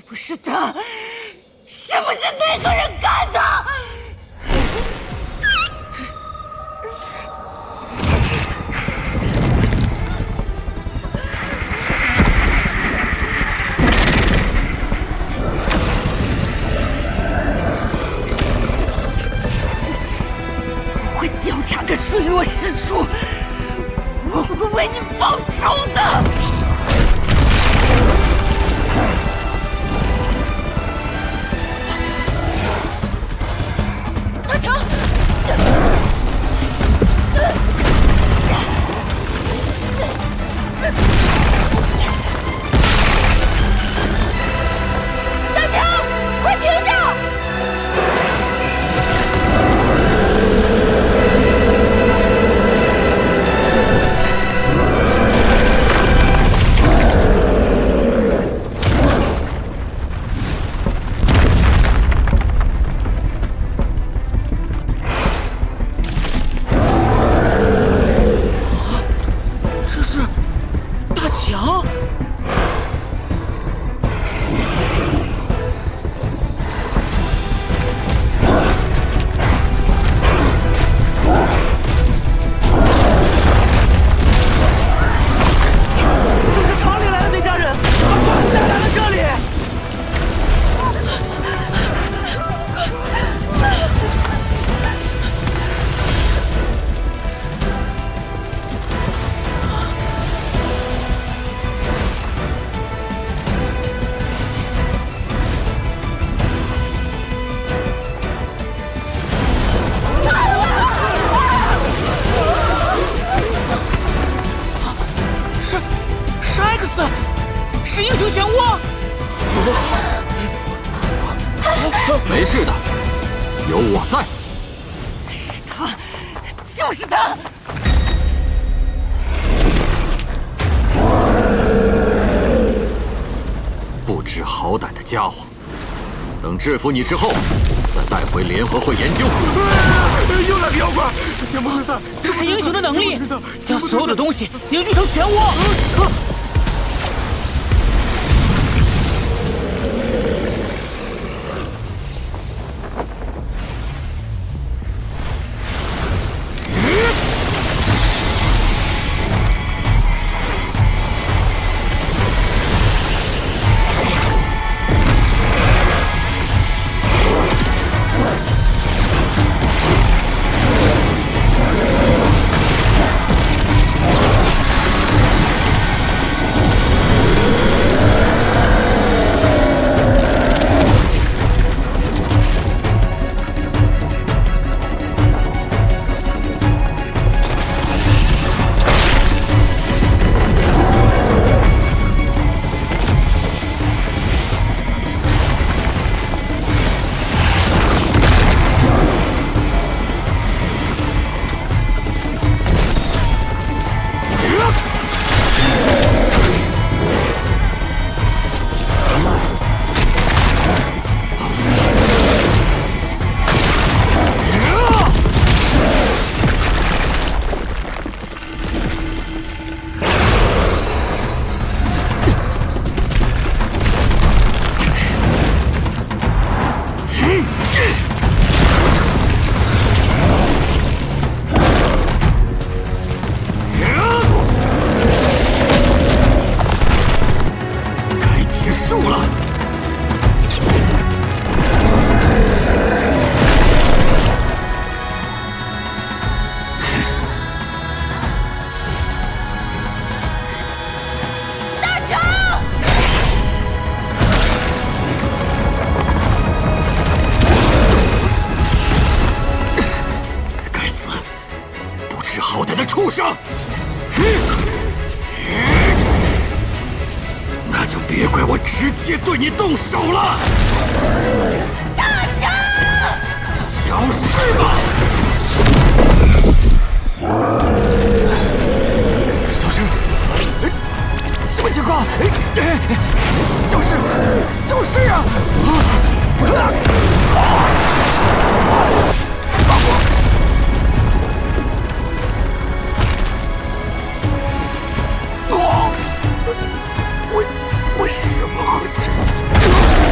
不是他，是不是那个人干的？我会调查个水落石出，我会为你报仇的。 大强，大强，快停下！是英雄漩涡！没事的，有我在。是他，就是他！不知好歹的家伙，等制服你之后，再带回联合会研究。又来个妖怪！先不退散，这是英雄的能力，将所有的东西凝聚成漩涡。畜生！那就别怪我直接对你动手了。大强，消失吧！消失？什么情况？消失！消失啊！放我！ 为什么会这样？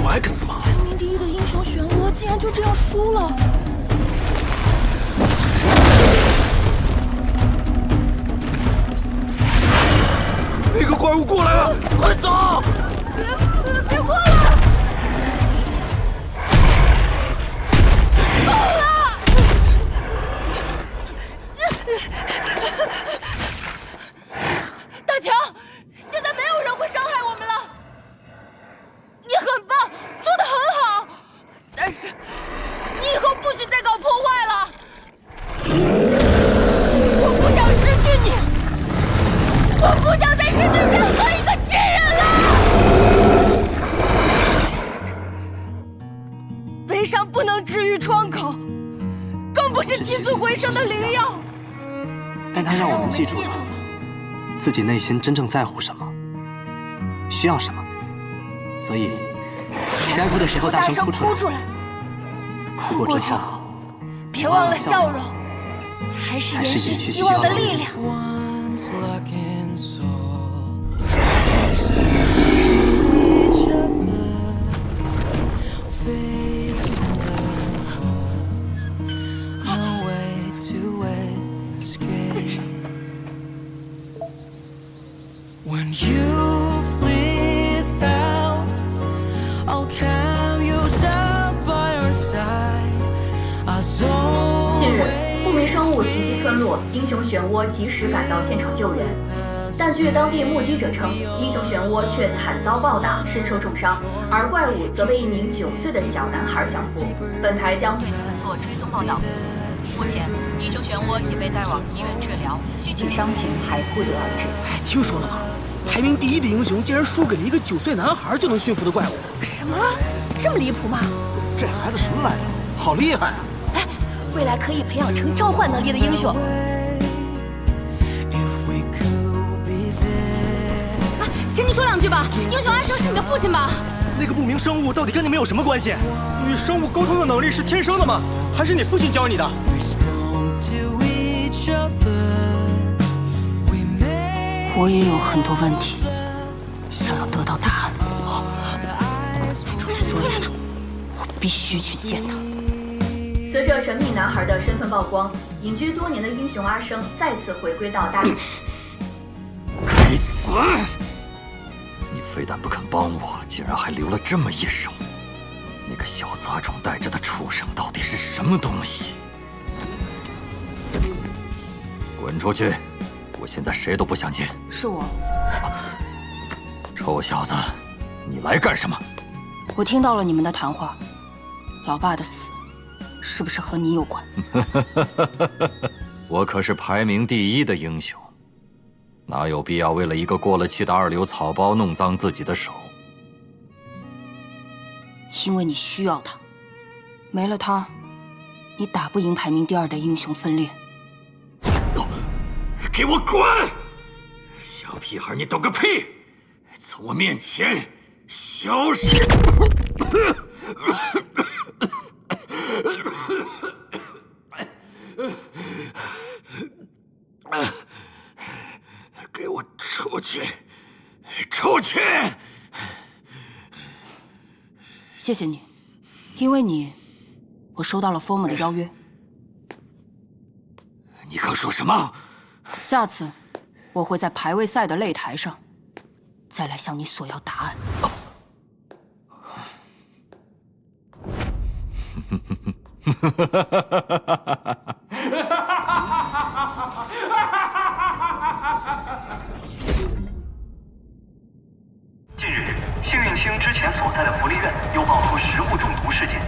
X 吗？排名第一的英雄漩涡竟然就这样输了。那个怪物过来了，快走！别过来！够了！大强，现在没有人会伤害我们了。你很棒，做得很好，但是你以后不许再搞破坏了。我不想失去你，我不想再失去任何一个亲人了。悲伤不能治愈创口，更不是起死回生的灵药。但它让我们记住了自己内心真正在乎什么，需要什么。所以，该哭的时候大声哭出来，哭过之后，别忘了笑容，才是延续希望的力量。When you flee out, I'll carry you down by your side. 近日，不明生物袭击村落，英雄漩涡及时赶到现场救援。但据当地目击者称，英雄漩涡却惨遭暴打，身受重伤，而怪物则被一名9岁的小男孩降服。本台将对此做追踪报道。目前，英雄漩涡也被带往医院治疗，具体伤情还不得而知。听说了吗？排名第一的英雄竟然输给了一个9岁男孩就能驯服的怪物。什么？这么离谱吗？这孩子什么来着？好厉害啊！哎，未来可以培养成召唤能力的英雄。请你说2句吧。英雄阿生是你的父亲吧？那个不明生物到底跟你们有什么关系？与生物沟通的能力是天生的吗？还是你父亲教你的？我也有很多问题想要得到答案，所以我必须去见他。随着神秘男孩的身份曝光，隐居多年的英雄阿生再次回归到大。该死！你非但不肯帮我，竟然还留了这么一手。那个小杂种带着的畜生到底是什么东西？滚出去！我现在谁都不想见。是我。臭小子，你来干什么？我听到了你们的谈话，老爸的死是不是和你有关？我可是排名第一的英雄，哪有必要为了一个过了气的2流草包弄脏自己的手？因为你需要他，没了他，你打不赢排名第2的英雄分裂。给我滚！小屁孩，你懂个屁！从我面前消失！给我出去！出去！谢谢你，因为你，我收到了 FORM 的邀约。你刚说什么？下次，我会在排位赛的擂台上，再来向你索要答案。近日，幸运星之前所在的福利院又爆出食物中毒事件，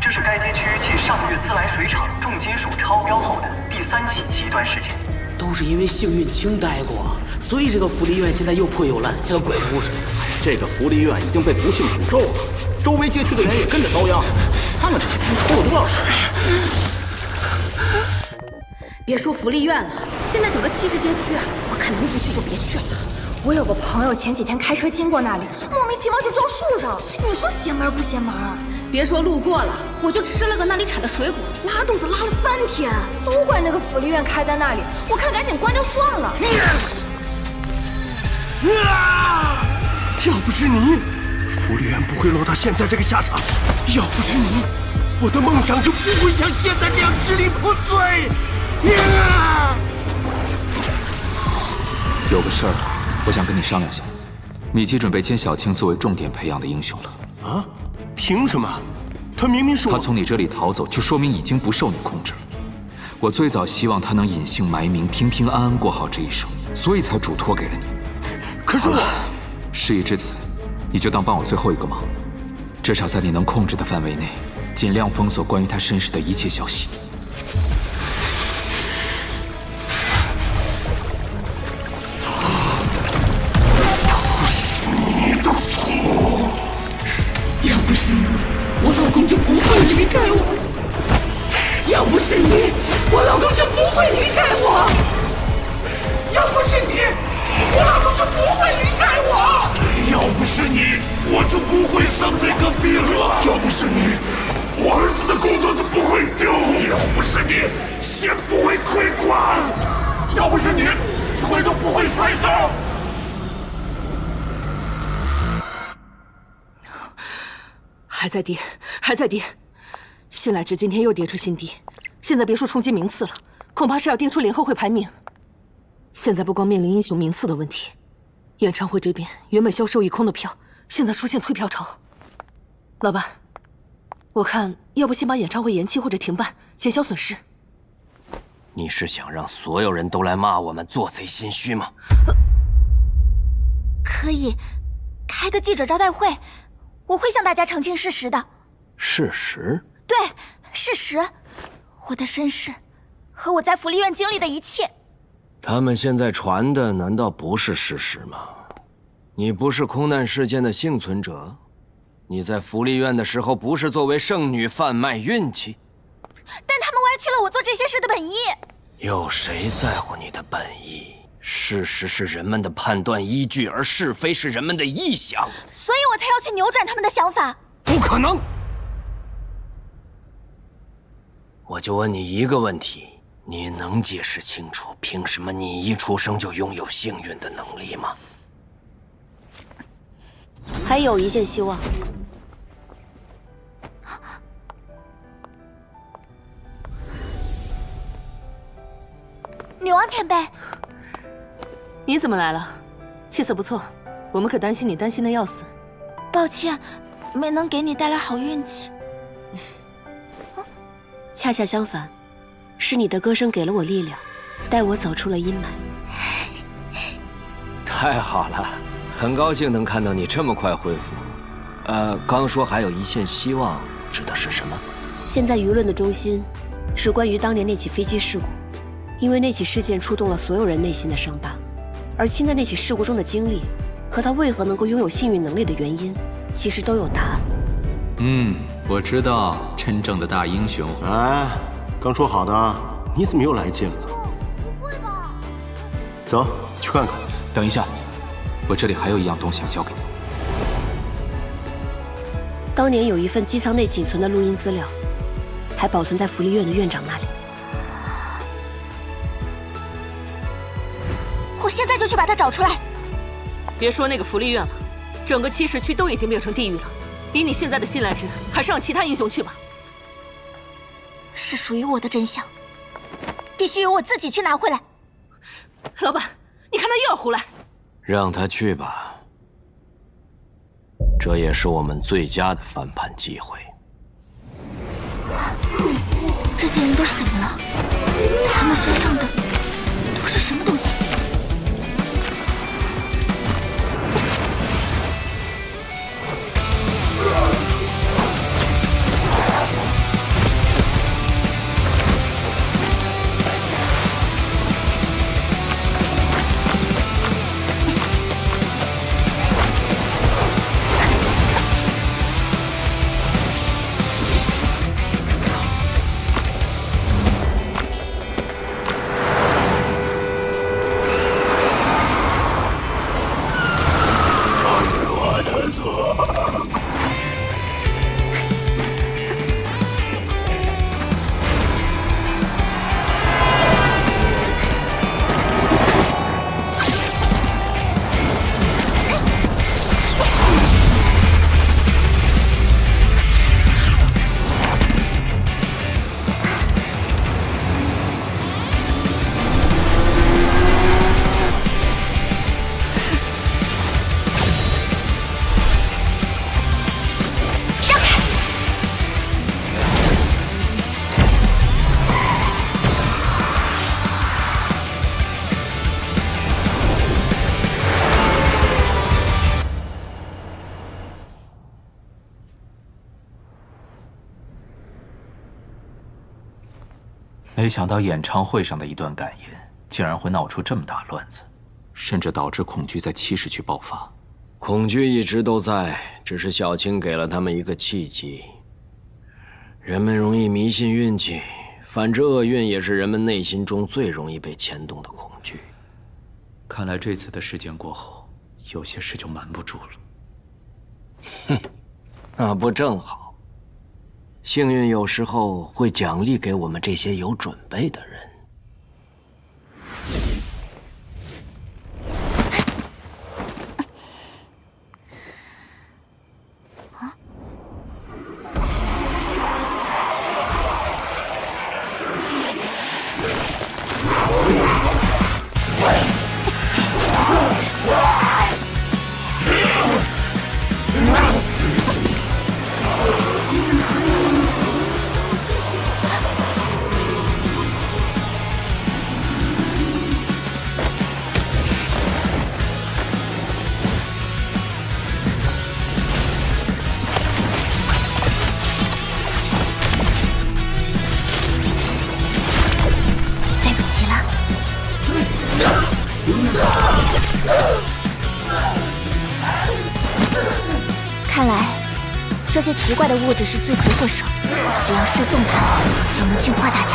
这是该街区继上月自来水厂重金属超标后的第3起极端事件。都是因为幸运星待过，所以这个福利院现在又破又烂，像个鬼屋似的。这个福利院已经被不幸诅咒了，周围街区的人也跟着遭殃。他们这些天出了多少事？别说福利院了，现在整个70街区啊，我看能不去就别去了。我有个朋友前几天开车经过那里，莫名其妙就撞树上，你说邪门不邪门啊？别说路过了，我就吃了个那里产的水果，拉肚子拉了3天。都怪那个福利院开在那里，我看赶紧关掉算了。要不是你，福利院不会落到现在这个下场。要不是你，我的梦想就不会像现在这样支离破碎。有个事儿，我想跟你商量下。米奇准备签小青作为重点培养的英雄了。啊？凭什么？他明明是我……他从你这里逃走，就说明已经不受你控制了。我最早希望他能隐姓埋名，平平安安过好这一生，所以才嘱托给了你。可是我……事已至此，你就当帮我最后一个忙，至少在你能控制的范围内，尽量封锁关于他身世的一切消息。要不是你，我老公就不会离开我；要不是你，我老公就不会离开我；要不是你，我老公就不会离开我；要不是你，我就不会生那个病了；要不是你，我儿子的工作就不会丢；要不是你，线不会亏光；要不是你，腿就不会摔伤。还在跌，还在跌。新来之今天又跌出新低，现在别说冲击名次了，恐怕是要跌出联合会排名。现在不光面临英雄名次的问题，演唱会这边原本销售一空的票，现在出现退票潮。老板，我看要不先把演唱会延期或者停办，减小损失。你是想让所有人都来骂我们做贼心虚吗？可以开个记者招待会，我会向大家澄清事实的。事实？对，事实。我的身世和我在福利院经历的一切。他们现在传的难道不是事实吗？你不是空难事件的幸存者？你在福利院的时候不是作为圣女贩卖运气？但他们歪曲了我做这些事的本意。有谁在乎你的本意？事实是人们的判断依据，而是非是人们的臆想。所以我才要去扭转他们的想法。不可能！我就问你一个问题，你能解释清楚，凭什么你一出生就拥有幸运的能力吗？还有一线希望。女王前辈，你怎么来了？气色不错，我们可担心你担心的要死。抱歉，没能给你带来好运气。恰恰相反，是你的歌声给了我力量，带我走出了阴霾。太好了，很高兴能看到你这么快恢复。刚说还有一线希望，指的是什么？现在舆论的中心是关于当年那起飞机事故，因为那起事件触动了所有人内心的伤疤，而亲在那起事故中的经历和他为何能够拥有幸运能力的原因，其实都有答案。我知道真正的大英雄。哎，刚说好的，你怎么又来劲了？不会吧？走，去看看。等一下，我这里还有一样东西要交给你。当年有一份机舱内仅存的录音资料，还保存在福利院的院长那里。我现在就去把它找出来。别说那个福利院了，整个70区都已经变成地狱了。以你现在的新来之，还是让其他英雄去吧。是属于我的真相，必须由我自己去拿回来。老板，你看他又要胡来。让他去吧，这也是我们最佳的翻盘机会。这些人都是怎么了？他们身上的都是什么东西？没想到演唱会上的一段感言，竟然会闹出这么大乱子，甚至导致恐惧在7时区爆发。恐惧一直都在，只是小青给了他们一个契机。人们容易迷信运气，反之厄运也是人们内心中最容易被牵动的恐惧。看来这次的事件过后，有些事就瞒不住了。哼，那不正好？幸运有时候会奖励给我们这些有准备的人。看来，这些奇怪的物质是罪魁祸首，只要射中它们，就能净化大家。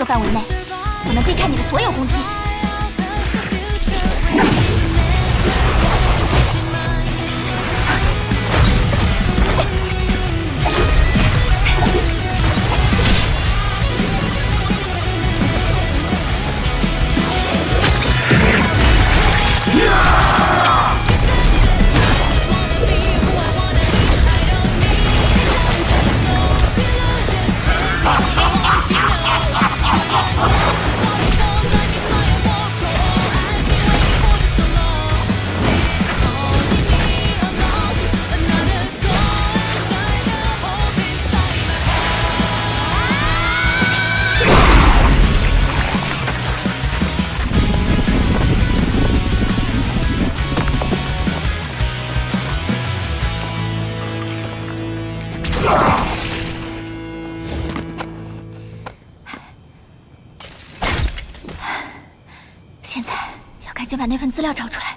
范围内，我能避开你的所有攻击。现在要赶紧把那份资料找出来，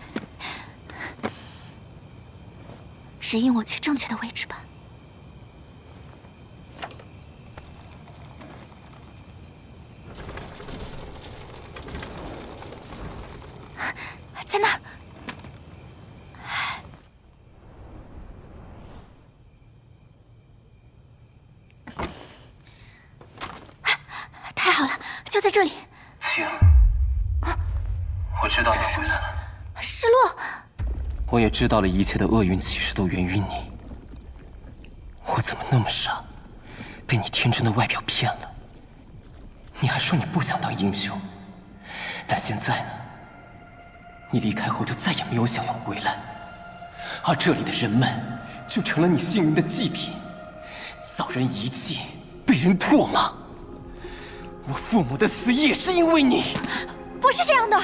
指引我去正确的位置吧。在那儿。太好了，就在这里。青，我知道你回来了。失落。我也知道了一切的厄运其实都源于你。我怎么那么傻，被你天真的外表骗了？你还说你不想当英雄，但现在呢？你离开后就再也没有想要回来，而这里的人们就成了你幸运的祭品，遭人遗弃，被人唾骂。我父母的死也是因为你。不是这样的。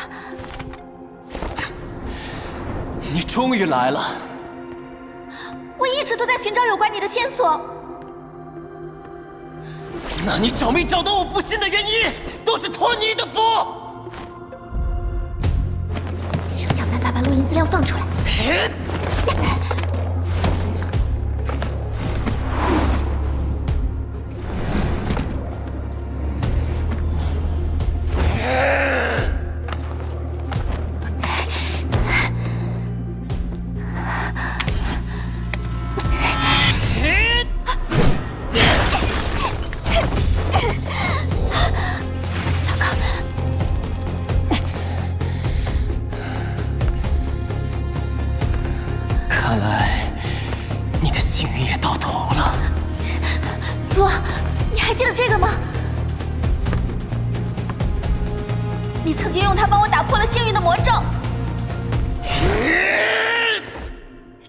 你终于来了。我一直都在寻找有关你的线索。那你找没找到我不信的原因，都是托你的福。要想办法把录音资料放出来。看来你的幸运也到头了。罗，你还记得这个吗？你曾经用它帮我打破了幸运的魔咒，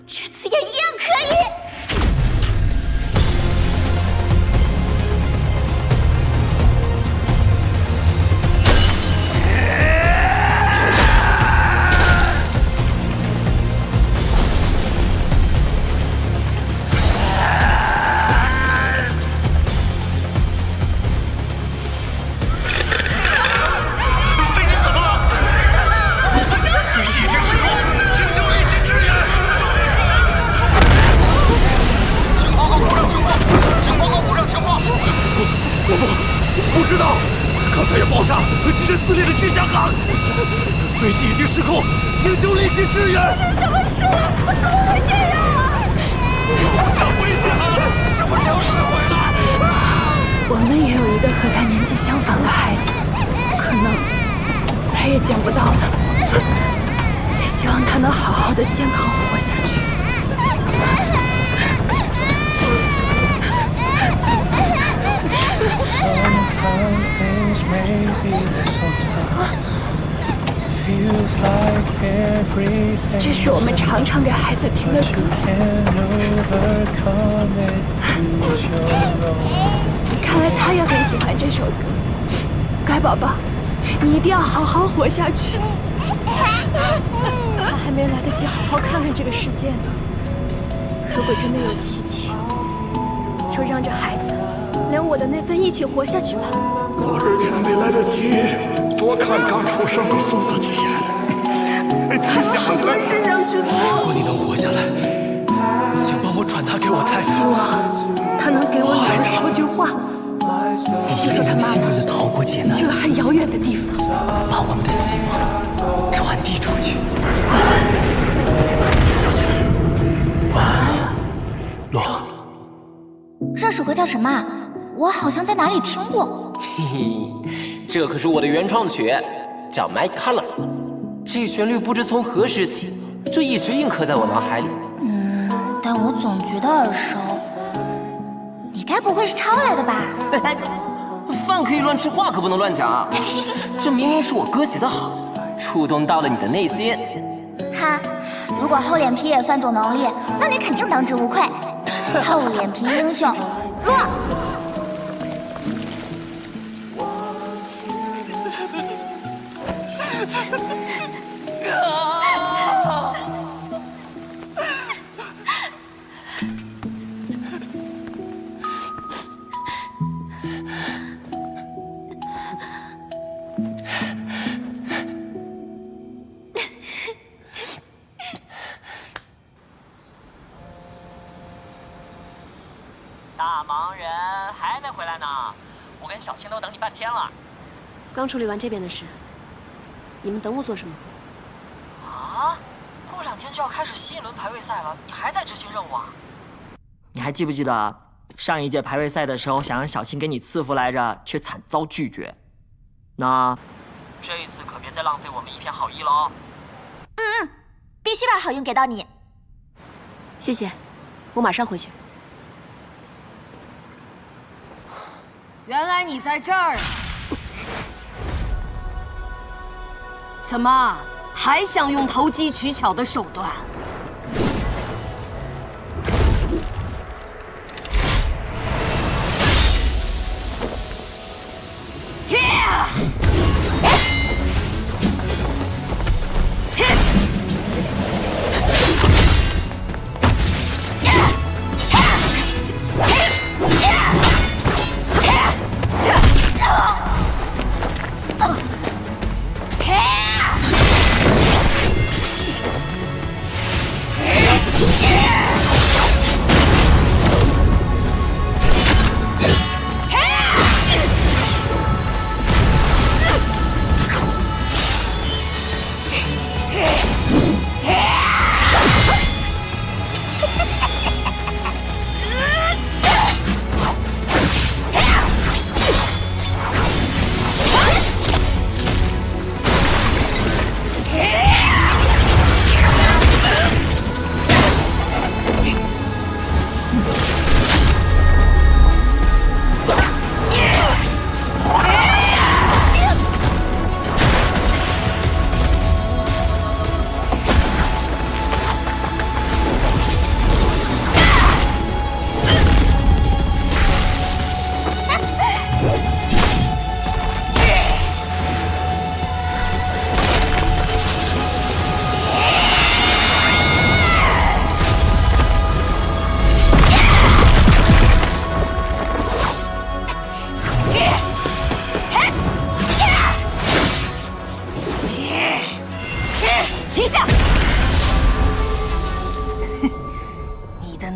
这次也一样可以。不知道，刚才有爆炸和机身撕裂的巨响喊，飞机已经失控，请求立即支援。什么事？我怎么会这样啊？我想回家，什么时候是回来？我们也有一个和他年纪相仿的孩子，可能再也见不到了。也希望他能好好的健康活下去。这是我们常常给孩子听的歌。看来他也很喜欢这首歌。乖宝宝，你一定要好好活下去。他还没来得及好好看看这个世界呢。如果真的有奇迹，就让这孩子连我的那份一起活下去吧。昨日前没来得及多看刚出生的孙子几眼，太想了。好多事想去做。如果你能活下来，请帮我转达给我太太。希望他能给我女儿说句话，就说他妈妈幸运地逃过劫难，去了很遥远的地方，把我们的希望传递出去。小琪，晚安，洛。这首歌叫什么啊？我好像在哪里听过。嘿嘿，这可是我的原创曲，叫《My Color》。这旋律不知从何时起，就一直印刻在我脑海里。但我总觉得耳熟。你该不会是抄来的吧？饭可以乱吃，话可不能乱讲啊！这明明是我歌写得好，触动到了你的内心。哈，如果厚脸皮也算种能力，那你肯定当之无愧。厚脸皮英雄，洛。大忙人还没回来呢，我跟小青都等你半天了。刚处理完这边的事，你们等我做什么？啊，过2天就要开始新一轮排位赛了，你还在执行任务啊？你还记不记得上一届排位赛的时候，想让小青给你赐福来着，却惨遭拒绝？那这一次可别再浪费我们一片好意喽。必须把好运给到你。谢谢，我马上回去。原来你在这儿，怎么还想用投机取巧的手段？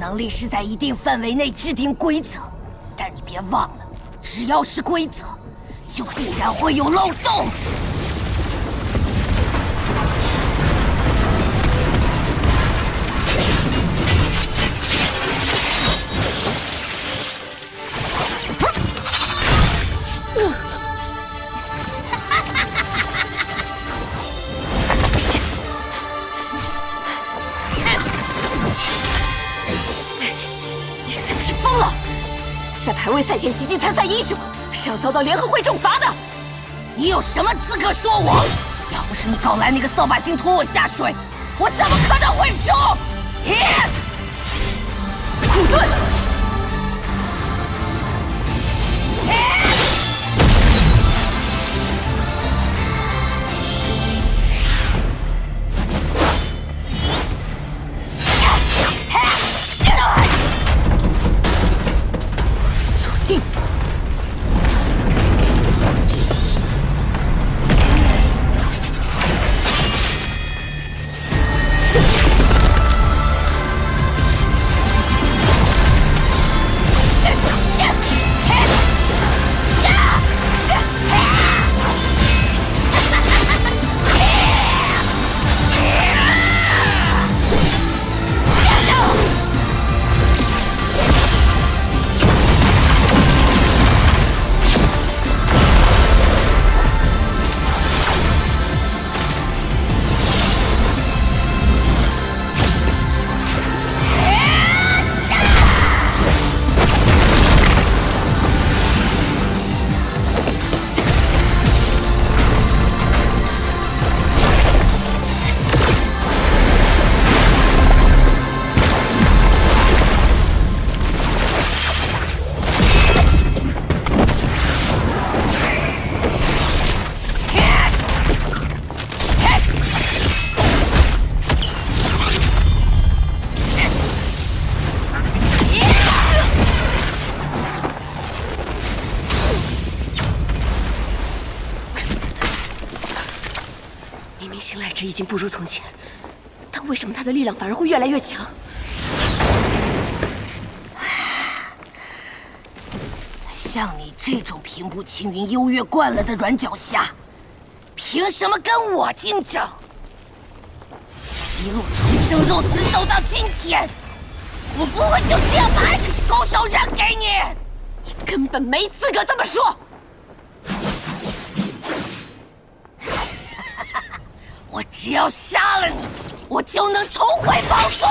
能力是在一定范围内制定规则，但你别忘了，只要是规则，就必然会有漏洞。在排位赛前袭击参赛英雄，是要遭到联合会重罚的。你有什么资格说我？要不是你搞来那个扫把星拖我下水，我怎么可能会输？苦盾。已经不如从前，但为什么他的力量反而会越来越强？像你这种平步青云、优越惯了的软脚虾，凭什么跟我竞争？一路重生肉丝走到今天，我不会就这样把 X 勾手让给你！你根本没资格这么说！我只要杀了你，我就能重回宝座。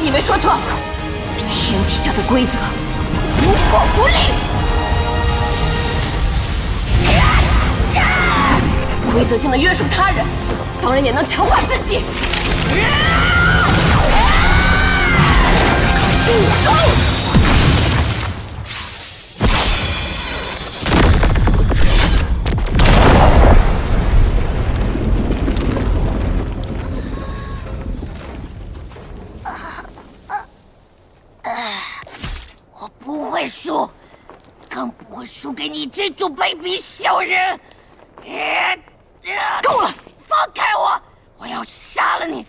你没说错，天底下的规则无火不立。规则性的约束他人，当然也能强化自己。我不会输，更不会输给你这种卑鄙小人！够了，放开我！我要杀了你，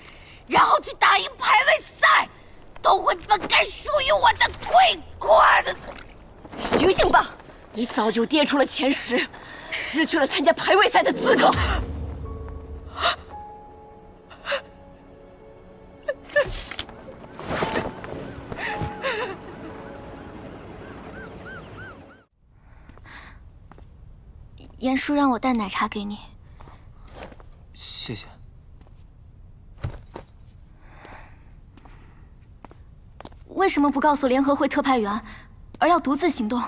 然后去打赢排位赛，夺回本该属于我的桂冠！醒醒吧，你早就跌出了前10，失去了参加排位赛的资格。严叔让我带奶茶给你。谢谢。为什么不告诉联合会特派员，而要独自行动？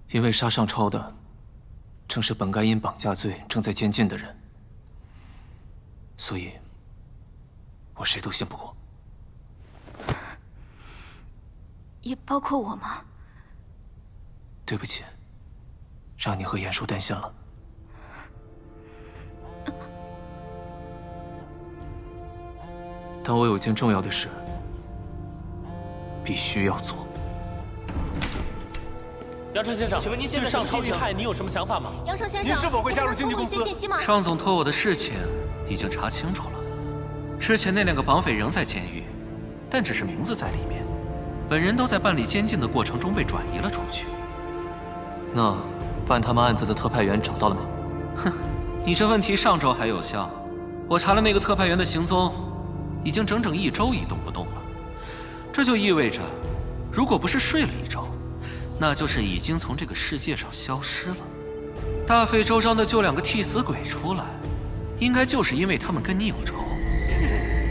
因为杀上超的，正是本该因绑架罪正在监禁的人，所以，我谁都信不过。也包括我吗？对不起。让你和严叔担心了。但我有件重要的事，必须要做。杨成先生，请问您现在上超遇害，你有什么想法吗？杨成先生，您是否会加入经纪公司？尚总托我的事情已经查清楚了，之前那2个绑匪仍在监狱，但只是名字在里面，本人都在办理监禁的过程中被转移了出去。那办他们案子的特派员找到了吗？哼，你这问题上周还有效，我查了那个特派员的行踪，已经整整1周一动不动了。这就意味着，如果不是睡了1周，那就是已经从这个世界上消失了。大费周章的救2个替死鬼出来，应该就是因为他们跟你有仇。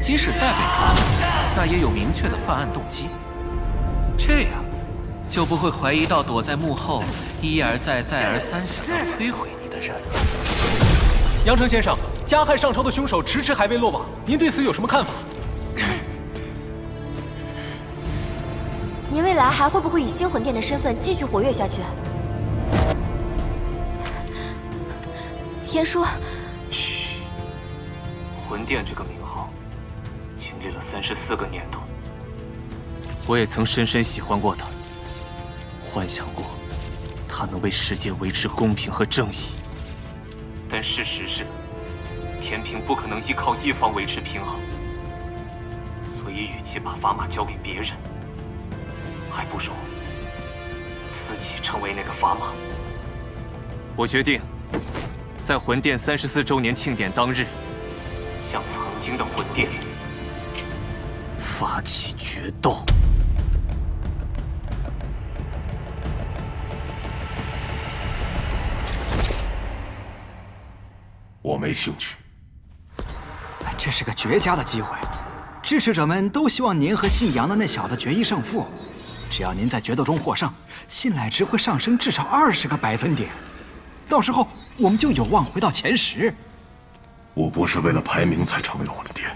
即使再被抓，那也有明确的犯案动机。这样。就不会怀疑到躲在幕后一而再再而三想要摧毁你的人。杨成先生，加害上超的凶手迟迟还未落网，您对此有什么看法？您未来还会不会以新魂殿的身份继续活跃下去？严叔，嘘。魂殿这个名号，经历了34个年头，我也曾深深喜欢过它。幻想过，它能为世界维持公平和正义。但事实是，天平不可能依靠一方维持平衡。所以，与其把砝码交给别人，还不如自己成为那个砝码。我决定，在魂殿34周年庆典当日，向曾经的魂殿发起决斗。我没兴趣。这是个绝佳的机会，支持者们都希望您和姓杨的那小子决一胜负。只要您在决斗中获胜，信赖值会上升至少20个百分点，到时候我们就有望回到前10。我不是为了排名才成为魂殿，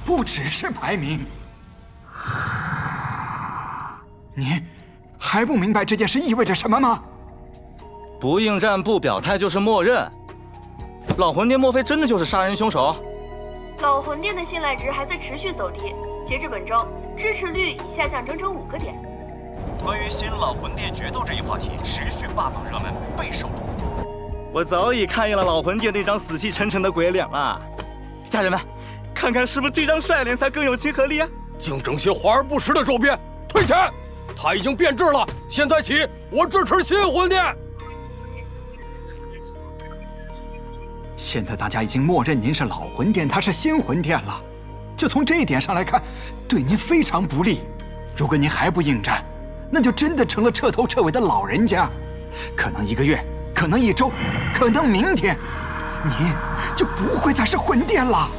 不只是排名。您还不明白这件事意味着什么吗？不应战不表态就是默认。老魂殿莫非真的就是杀人凶手？老魂殿的信赖值还在持续走低，截至本周，支持率已下降整整5个点。关于新老魂殿决斗这一话题持续霸榜热门，备受瞩目。我早已看厌了老魂殿那张死气沉沉的鬼脸了。家人们，看看是不是这张帅脸才更有亲和力啊？净整些华而不实的周边，退钱！他已经变质了，现在起我支持新魂殿。现在大家已经默认您是老魂殿，他是新魂殿了。就从这一点上来看，对您非常不利。如果您还不应战，那就真的成了彻头彻尾的老人家。可能1个月，可能1周，可能明天，您就不会再是魂殿了。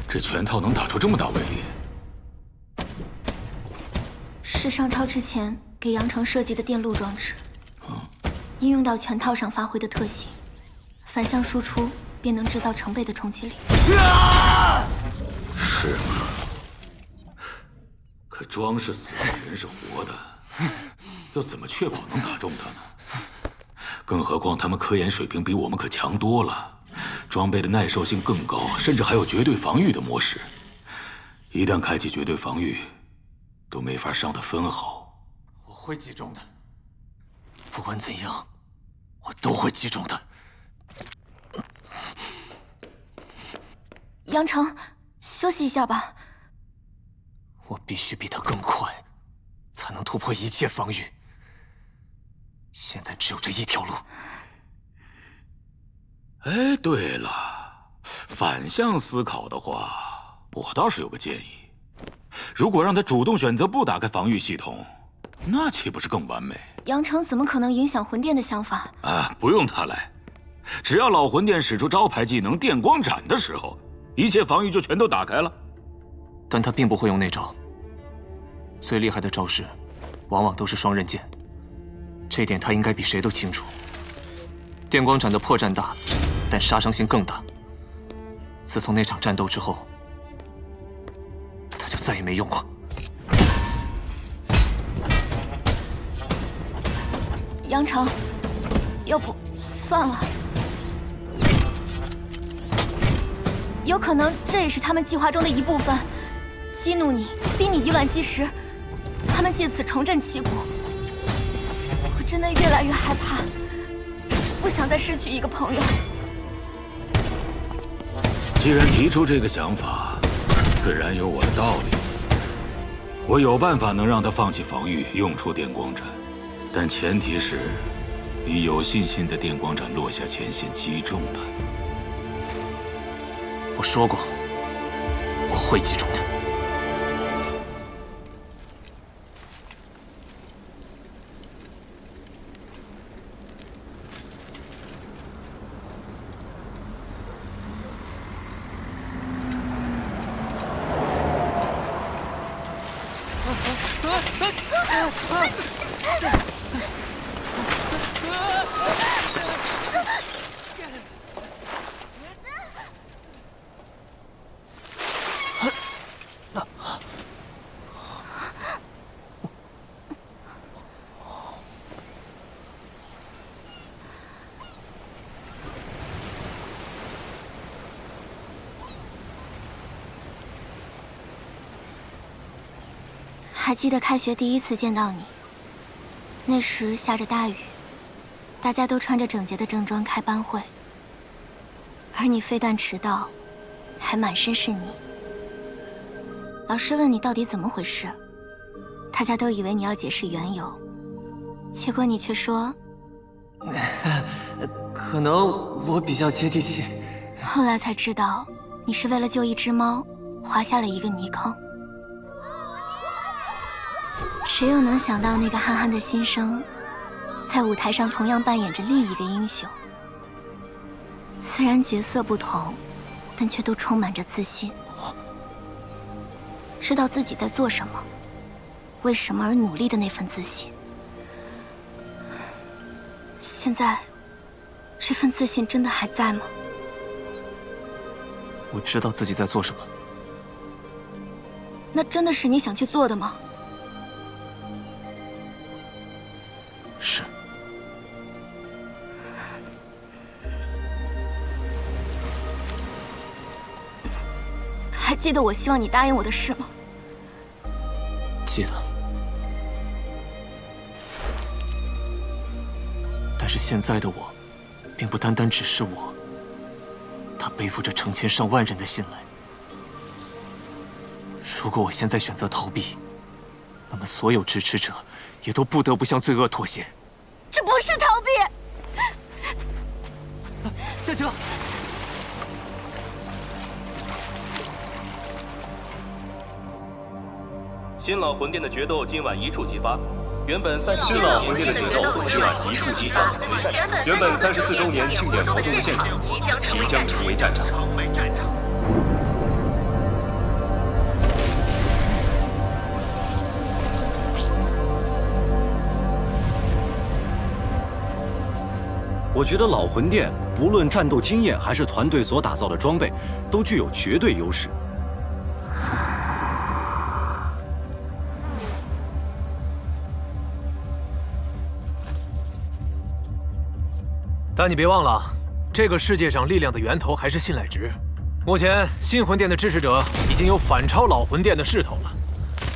这拳套能打出这么大威力？是上超之前给杨成设计的电路装置，应用到拳套上发挥的特性，反向输出便能制造成倍的冲击力。是吗？可装是死的，人是活的，要怎么确保能打中他呢？更何况他们科研水平比我们可强多了，装备的耐受性更高，甚至还有绝对防御的模式。一旦开启绝对防御，都没法伤得分毫。我会击中的，不管怎样，我都会击中的。杨成，休息一下吧。我必须比他更快，才能突破一切防御。现在只有这一条路。哎，对了，反向思考的话，我倒是有个建议。如果让他主动选择不打开防御系统，那岂不是更完美？杨成怎么可能影响魂殿的想法？啊，不用他来，只要老魂殿使出招牌技能电光斩的时候，一切防御就全都打开了。但他并不会用那招。最厉害的招式，往往都是双刃剑，这点他应该比谁都清楚。电光斩的破绽大，但杀伤性更大。自从那场战斗之后，他就再也没用过。杨成，要不算了。有可能这也是他们计划中的一部分，激怒你，逼你以卵击石，他们借此重振旗鼓。我真的越来越害怕，不想再失去一个朋友。既然提出这个想法，自然有我的道理。我有办法能让他放弃防御，用出电光斩，但前提是你有信心在电光斩落下前线击中他。我说过，我会击中他。还记得开学第一次见到你，那时下着大雨，大家都穿着整洁的正装开班会，而你非但迟到，还满身是泥。老师问你到底怎么回事，大家都以为你要解释缘由，结果你却说，可能我比较接地气。后来才知道，你是为了救一只猫，滑下了一个泥坑。谁又能想到那个憨憨的新生，在舞台上同样扮演着另一个英雄？虽然角色不同，但却都充满着自信，知道自己在做什么，为什么而努力的那份自信。现在，这份自信真的还在吗？我知道自己在做什么。那真的是你想去做的吗？是。还记得我希望你答应我的事吗？记得。但是现在的我，并不单单只是我，他背负着成千上万人的信赖。如果我现在选择逃避，那么所有支持者也都不得不向罪恶妥协。这不是逃避。夏晴，新老魂殿的决斗今晚一触即发。原本新老魂殿的决斗今晚一触即发。原本34周年庆典活动的现场即将成为战场。我觉得老魂殿不论战斗经验还是团队所打造的装备，都具有绝对优势。但你别忘了，这个世界上力量的源头还是信赖值。目前新魂殿的支持者已经有反超老魂殿的势头了，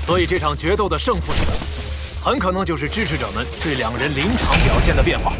所以这场决斗的胜负手，很可能就是支持者们对两人临场表现的变化。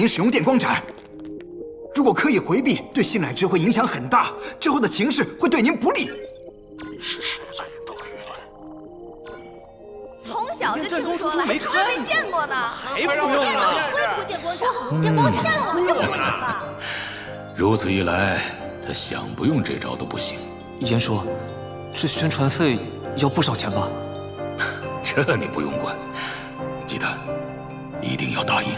使用电光斩，如果刻意回避，对信赖值会影响很大，之后的情势会对您不利。是谁在引导舆论？从小就听说了，还从来没见过呢。还不用呢？会不会电光斩？电光斩了我这么多年了。如此一来，他想不用这招都不行。严叔，这宣传费要不少钱吧？这你不用管，记得一定要答应。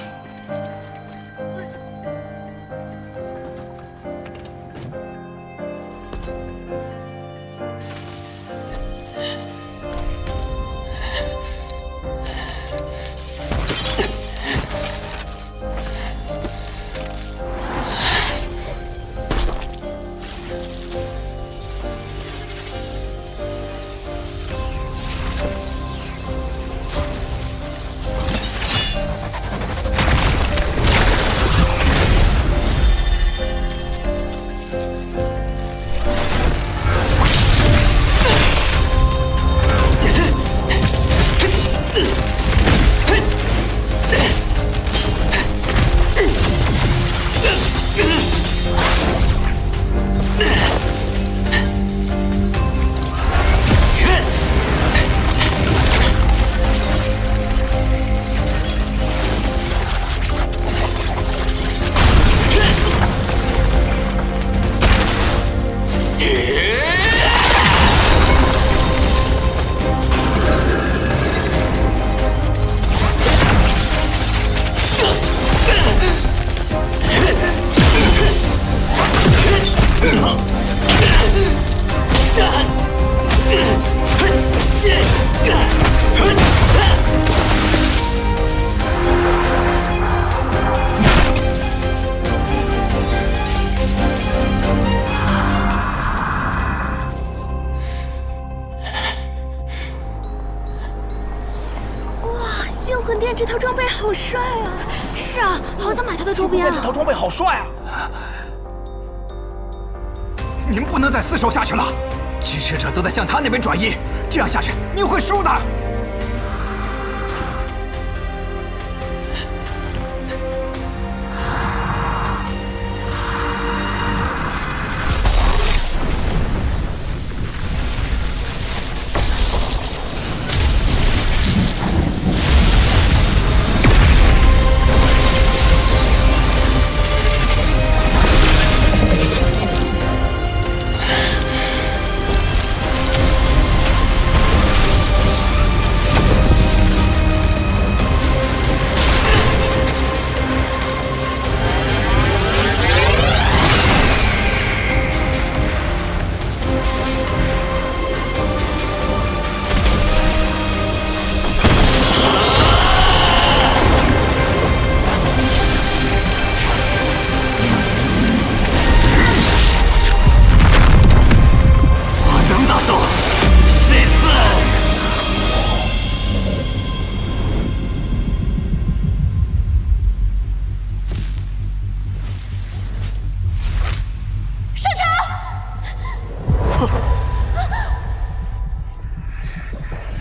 魂殿这套装备好帅啊！是啊，好想买他的周边啊！这套装备好帅啊！您不能再厮守下去了，支持者都在向他那边转移，这样下去您会输的。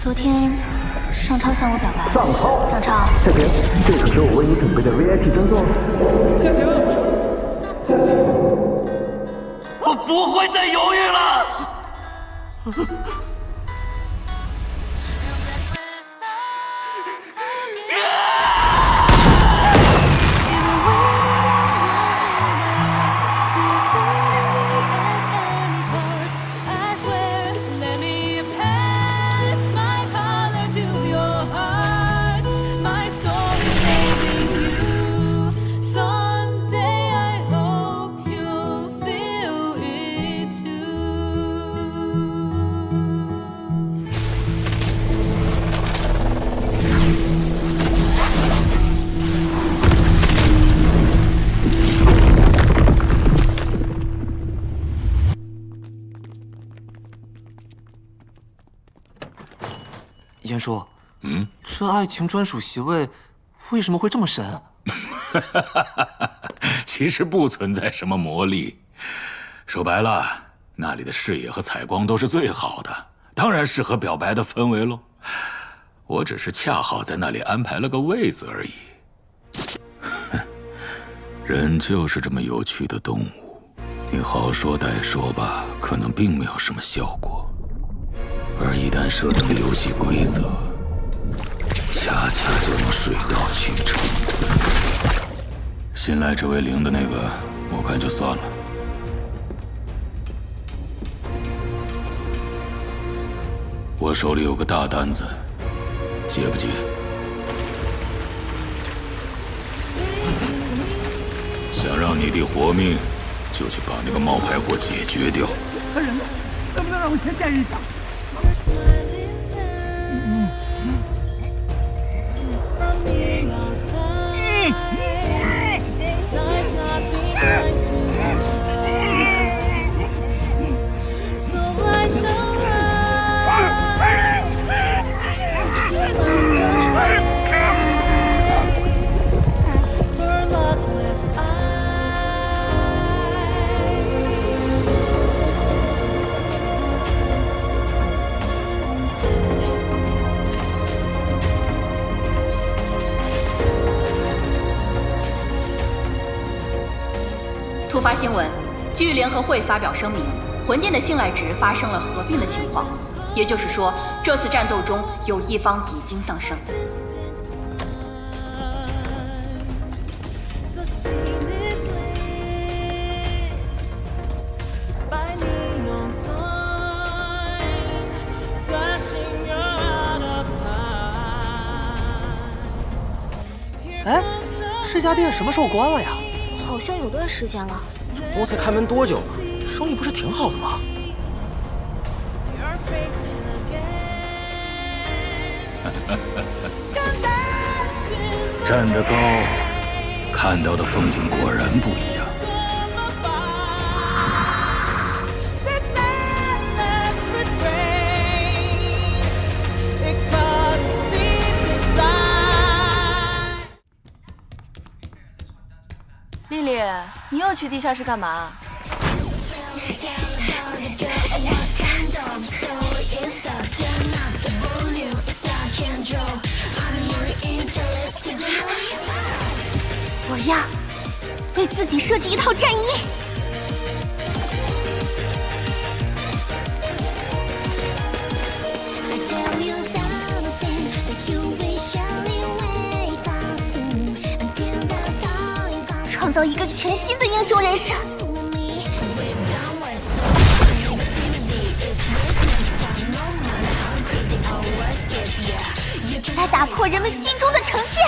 昨天，尚超向我表白了。尚超，夏晴，这可是我为你准备的 VIP 专座。夏晴，我不会再犹豫了。严叔，这爱情专属席位为什么会这么神啊？其实不存在什么魔力，说白了，那里的视野和采光都是最好的，当然适合表白的氛围喽。我只是恰好在那里安排了个位子而已。人就是这么有趣的动物，你好说歹说吧，可能并没有什么效果。而一旦设定了游戏规则，恰恰就能水到渠成。新来这位领的那个，我看就算了。我手里有个大单子，接不接？想让你弟活命，就去把那个冒牌货解决掉。大人，能不能让我先见一下？突发新闻，据联合会发表声明，魂殿的信赖值发生了合并的情况，也就是说，这次战斗中有一方已经丧生。哎，这家店什么时候关了呀？好像有段时间了。我才开门多久啊？生意不是挺好的吗？站得高，看到的风景果然不一样。丽丽，你又去地下室干嘛？我要为自己设计一套战衣。创造一个全新的英雄人生。来打破人们心中的成见。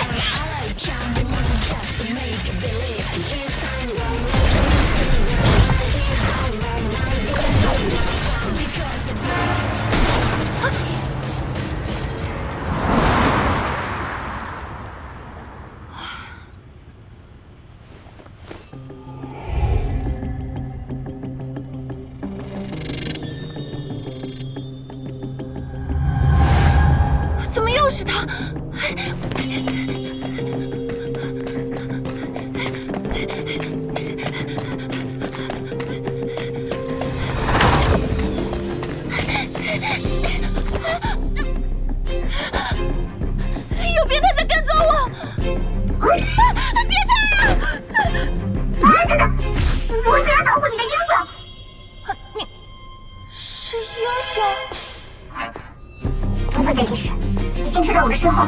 怎么又是他？有变态在跟踪我！变态啊！等等，我是来保护你的英雄。你是英雄？不会再解释，你先退到我的身后。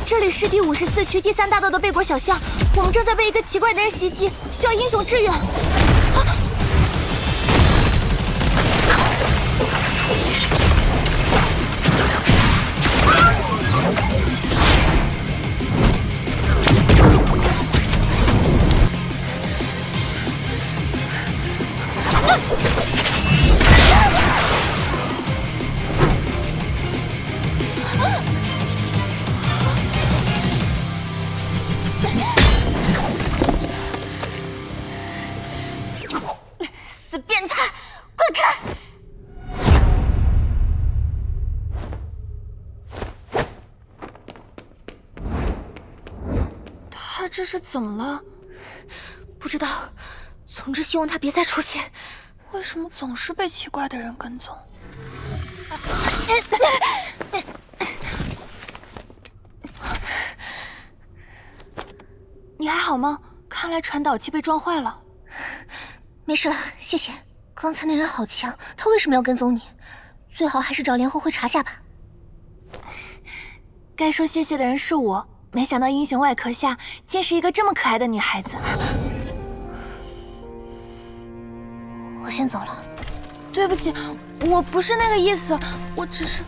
这里是第54区第3大道的贝果小巷，我们正在被一个奇怪的人袭击，需要英雄支援。死变态，滚开！他这是怎么了？不知道，总之希望他别再出现。为什么总是被奇怪的人跟踪？你还好吗？看来传导器被撞坏了。没事了，谢谢。刚才那人好强，他为什么要跟踪你？最好还是找联合会查下吧。该说谢谢的人是我，没想到英雄外壳下竟是一个这么可爱的女孩子。我先走了。对不起，我不是那个意思，我只是……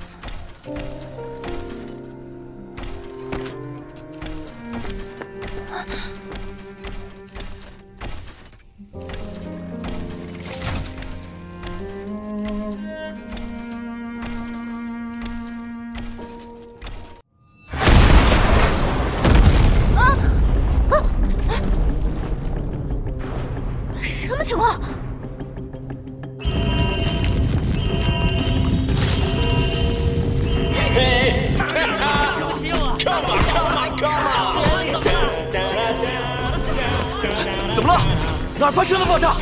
什么情况？怎么了？哪儿发生了爆炸？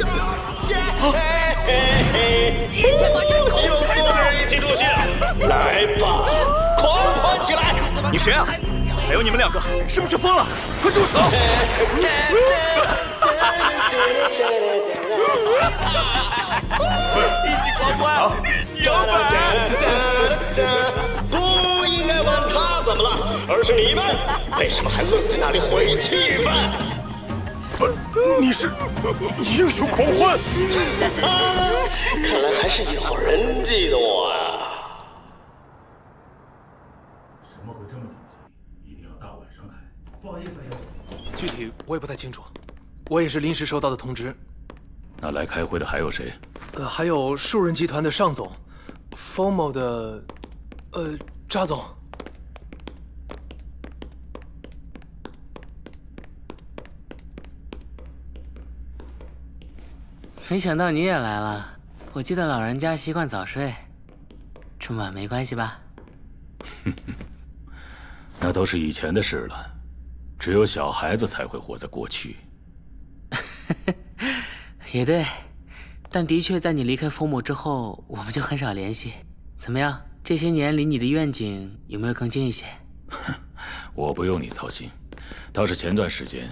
一切把人口全部人一起助兴，来吧，狂欢起来！你谁啊？还有你们两个，是不是疯了？快住手！一起狂欢，一起摇摆。不应该问他怎么了，而是你们为什么还愣在那里毁气氛？你是英雄狂欢？看来还是一伙人记得我呀。什么会这么紧急？一定要大晚上开？不好意思呀。具体我也不太清楚，我也是临时收到的通知。那来开会的还有谁？还有树人集团的尚总 ，FOMO 的，扎总。没想到你也来了。我记得老人家习惯早睡，这么晚没关系吧？那都是以前的事了，只有小孩子才会活在过去。也对，但的确在你离开FOMO之后，我们就很少联系。怎么样？这些年离你的愿景有没有更近一些？我不用你操心，倒是前段时间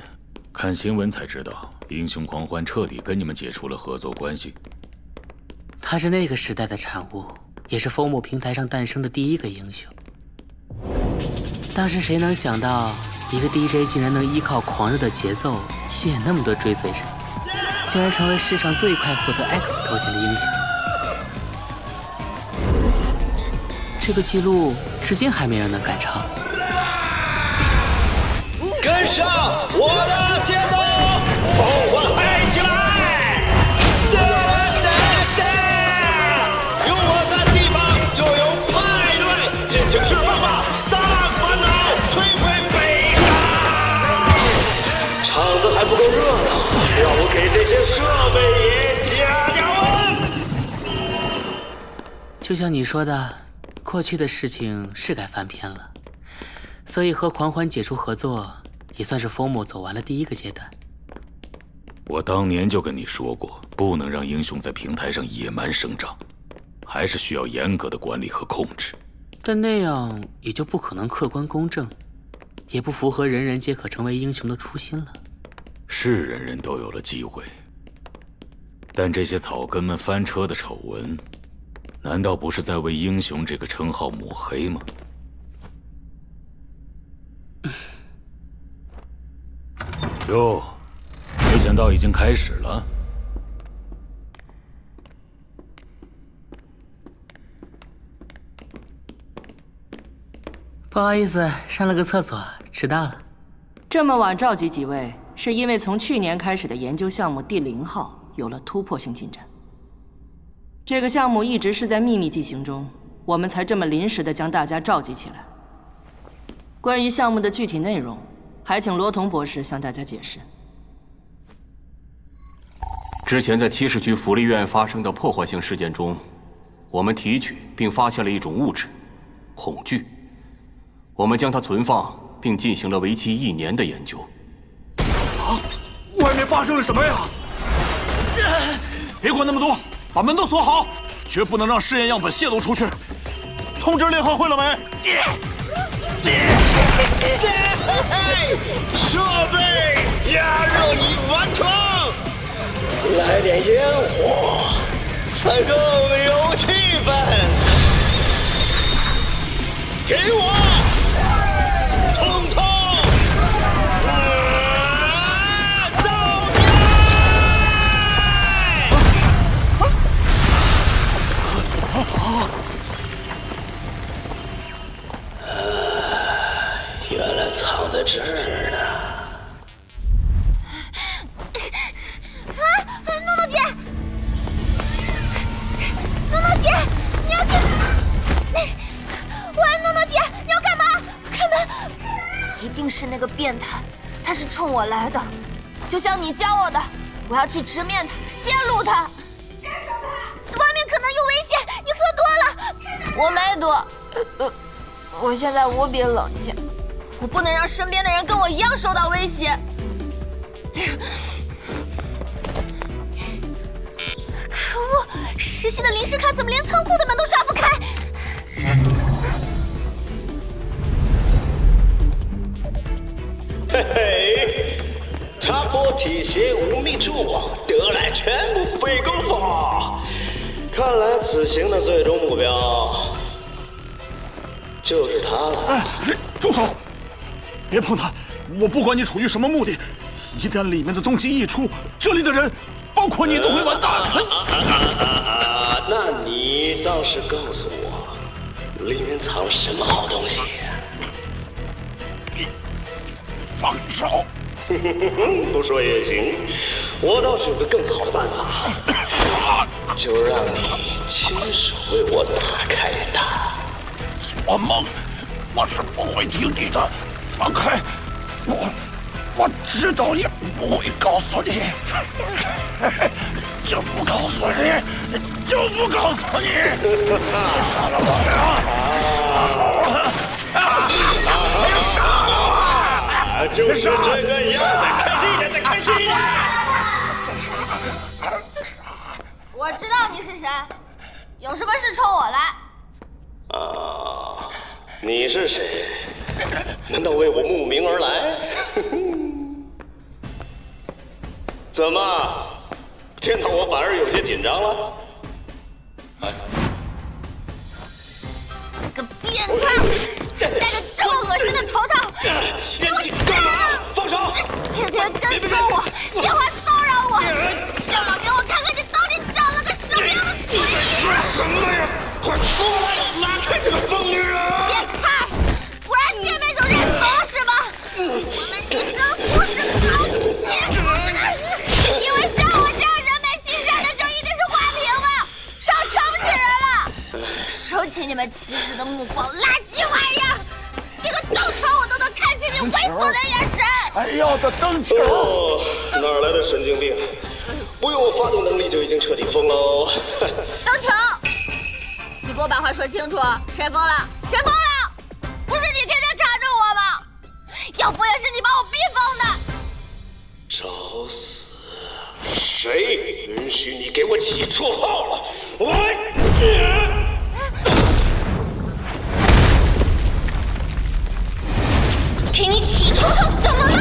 看新闻才知道，英雄狂欢彻底跟你们解除了合作关系。他是那个时代的产物，也是FOMO平台上诞生的第一个英雄。当时谁能想到，一个 DJ 竟然能依靠狂热的节奏吸引那么多追随者，竟然成为世上最快获得 X 头衔的英雄。这个记录至今还没人能赶超。跟上我的节奏，狂欢嗨起来！有我在地方就有派对，尽情释放吧，大烦恼，摧毁悲伤。场子还不够热闹，让我给这些设备也加温。就像你说的，过去的事情是该翻篇了，所以和狂欢解除合作，也算是FOMO走完了第一个阶段。我当年就跟你说过，不能让英雄在平台上野蛮生长，还是需要严格的管理和控制。但那样也就不可能客观公正，也不符合人人皆可成为英雄的初心了。是人人都有了机会，但这些草根们翻车的丑闻，难道不是在为英雄这个称号抹黑吗？哟，没想到已经开始了。不好意思，上了个厕所，迟到了。这么晚召集几位，是因为从去年开始的研究项目第0号有了突破性进展。这个项目一直是在秘密进行中，我们才这么临时的将大家召集起来。关于项目的具体内容，还请罗同博士向大家解释。之前在70区福利院发生的破坏性事件中，我们提取并发现了一种物质——恐惧。我们将它存放，并进行了为期1年的研究。啊！外面发生了什么呀？别管那么多，把门都锁好，绝不能让试验样本泄露出去。通知联合会了没？设备加热已完成，来点烟火，才更有气氛。给我，通通造开！原来藏在这儿呢。诺诺姐，诺诺姐，你要去？喂，诺诺姐，你要干嘛？开门！一定是那个变态，他是冲我来的，就像你教我的，我要去直面他，揭露他。外面可能有危险，你喝多了。我没多，我现在无比冷静，我不能让身边的人跟我一样受到威胁。可恶！实习的临时卡怎么连仓库的门都刷不开？嘿嘿，插播体邪无觅处，得来全不费功夫。看来此行的最终目标就是他了。哎，住手！别碰他！我不管你处于什么目的，一旦里面的东西溢出，这里的人，包括你都会完蛋。那你倒是告诉我，里面藏了什么好东西？放手！不说也行，我倒是有个更好的办法，就让你亲手为我打开它。做梦！我是不会听你的，放开！我知道也不会告诉你，就不告诉你，就不告诉你！杀了我呀！就是这个样，再开心一点，再开心一点！我知道你是谁，有什么事冲我来。你是谁？难道为我慕名而来？怎么，见到我反而有些紧张了？个变态，戴着这么恶心的头套，给我站住！放手！天天跟踪我，电话骚扰我，让老给我看看你到底长了个什么样的嘴脸！什么呀？快出来，拉开这个疯女人！变态！不然见面就认怂是吗？我们女生不是靠欺负的，你以为像我这样人美心善的就一定是花瓶吗？少瞧不起人了！收起你们歧视的目光，垃圾玩意儿！一个灯球我都能看清你猥琐的眼神！还要的灯球？哪来的神经病？不用我发动能力就已经彻底疯喽！灯球，你给我把话说清楚，谁疯了？谁疯了？不是你天天缠着我吗？要不也是你把我逼疯的！找死！谁允许你给我起绰号了？给你起绰号怎么了？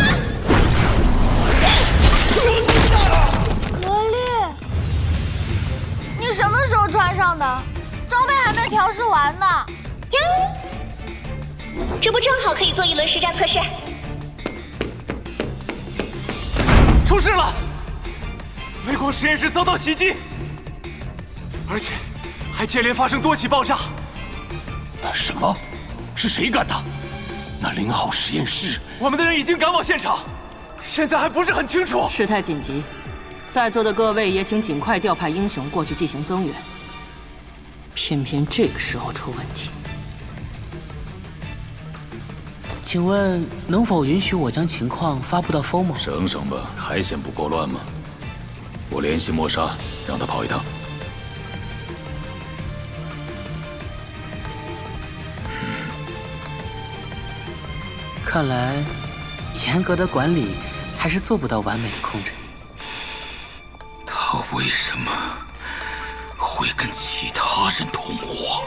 萝莉，你什么时候穿上的？装备还没调试完呢。哟，这不正好可以做一轮实战测试？出事了！微光实验室遭到袭击，而且还接连发生多起爆炸。什么？是谁干的？那0号实验室，我们的人已经赶往现场，现在还不是很清楚。事态紧急，在座的各位也请尽快调派英雄过去进行增援。偏偏这个时候出问题。请问能否允许我将情况发布到 FOMO？ 省省吧，还嫌不够乱吗？我联系莫莎，让他跑一趟。看来，严格的管理还是做不到完美的控制。他为什么会跟其他人同伙？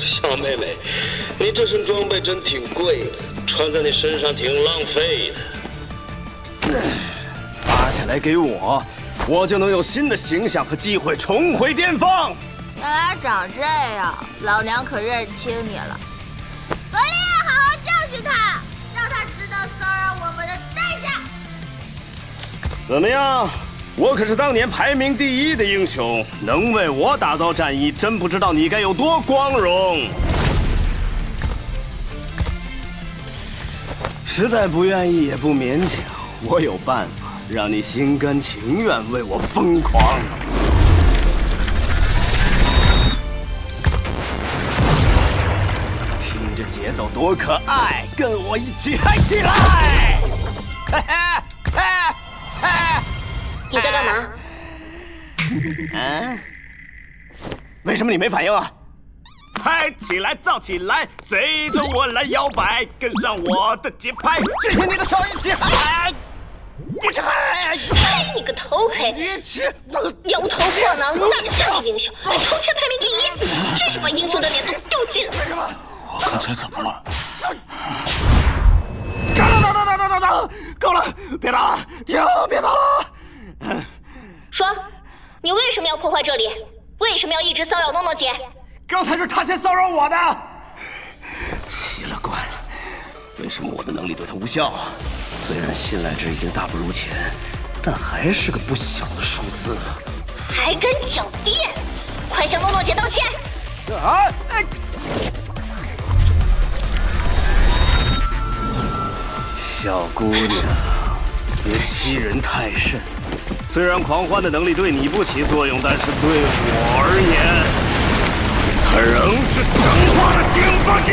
小妹妹，你这身装备真挺贵的，穿在你身上挺浪费的。扒下来给我，我就能有新的形象和机会重回巅峰。原来长这样，老娘可认清你了。萝莉，好好教训他，让他知道骚扰我们的代价。怎么样？我可是当年排名第1的英雄，能为我打造战衣，真不知道你该有多光荣。实在不愿意也不勉强，我有办法让你心甘情愿为我疯狂。听着节奏多可爱，跟我一起嗨起来！你在干嘛？为什么你没反应啊？嗨起来，造起来，随着我来摇摆，跟上我的节拍，举起你的手一起嗨！一起嗨！嗨你个头盔！摇头晃脑，哪像个英雄？还头前排名第1，真是把英雄的脸都丢尽了！我刚才怎么了？等，够了，别打了，停，别打了！说，你为什么要破坏这里？为什么要一直骚扰诺诺姐？刚才是他先骚扰我的。奇了怪了，为什么我的能力对他无效？虽然信赖值已经大不如前，但还是个不小的数字。还敢狡辩？快向诺诺姐道歉！小姑娘，别欺人太甚。虽然狂欢的能力对你不起作用，但是对我而言，它仍是强化的净化剂。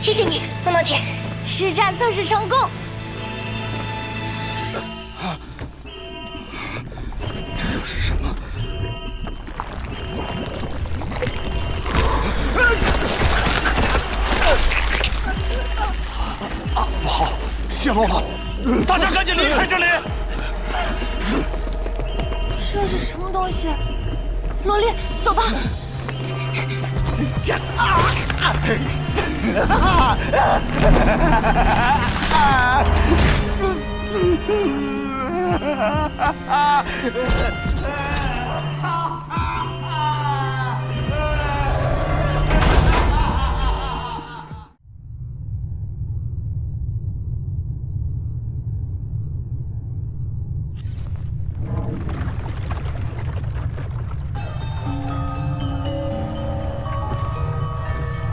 谢谢你，诺诺姐。实战测试成功。这又是什么？不好，泄露了！大家赶紧离开这里！这是什么东西？萝莉，走吧。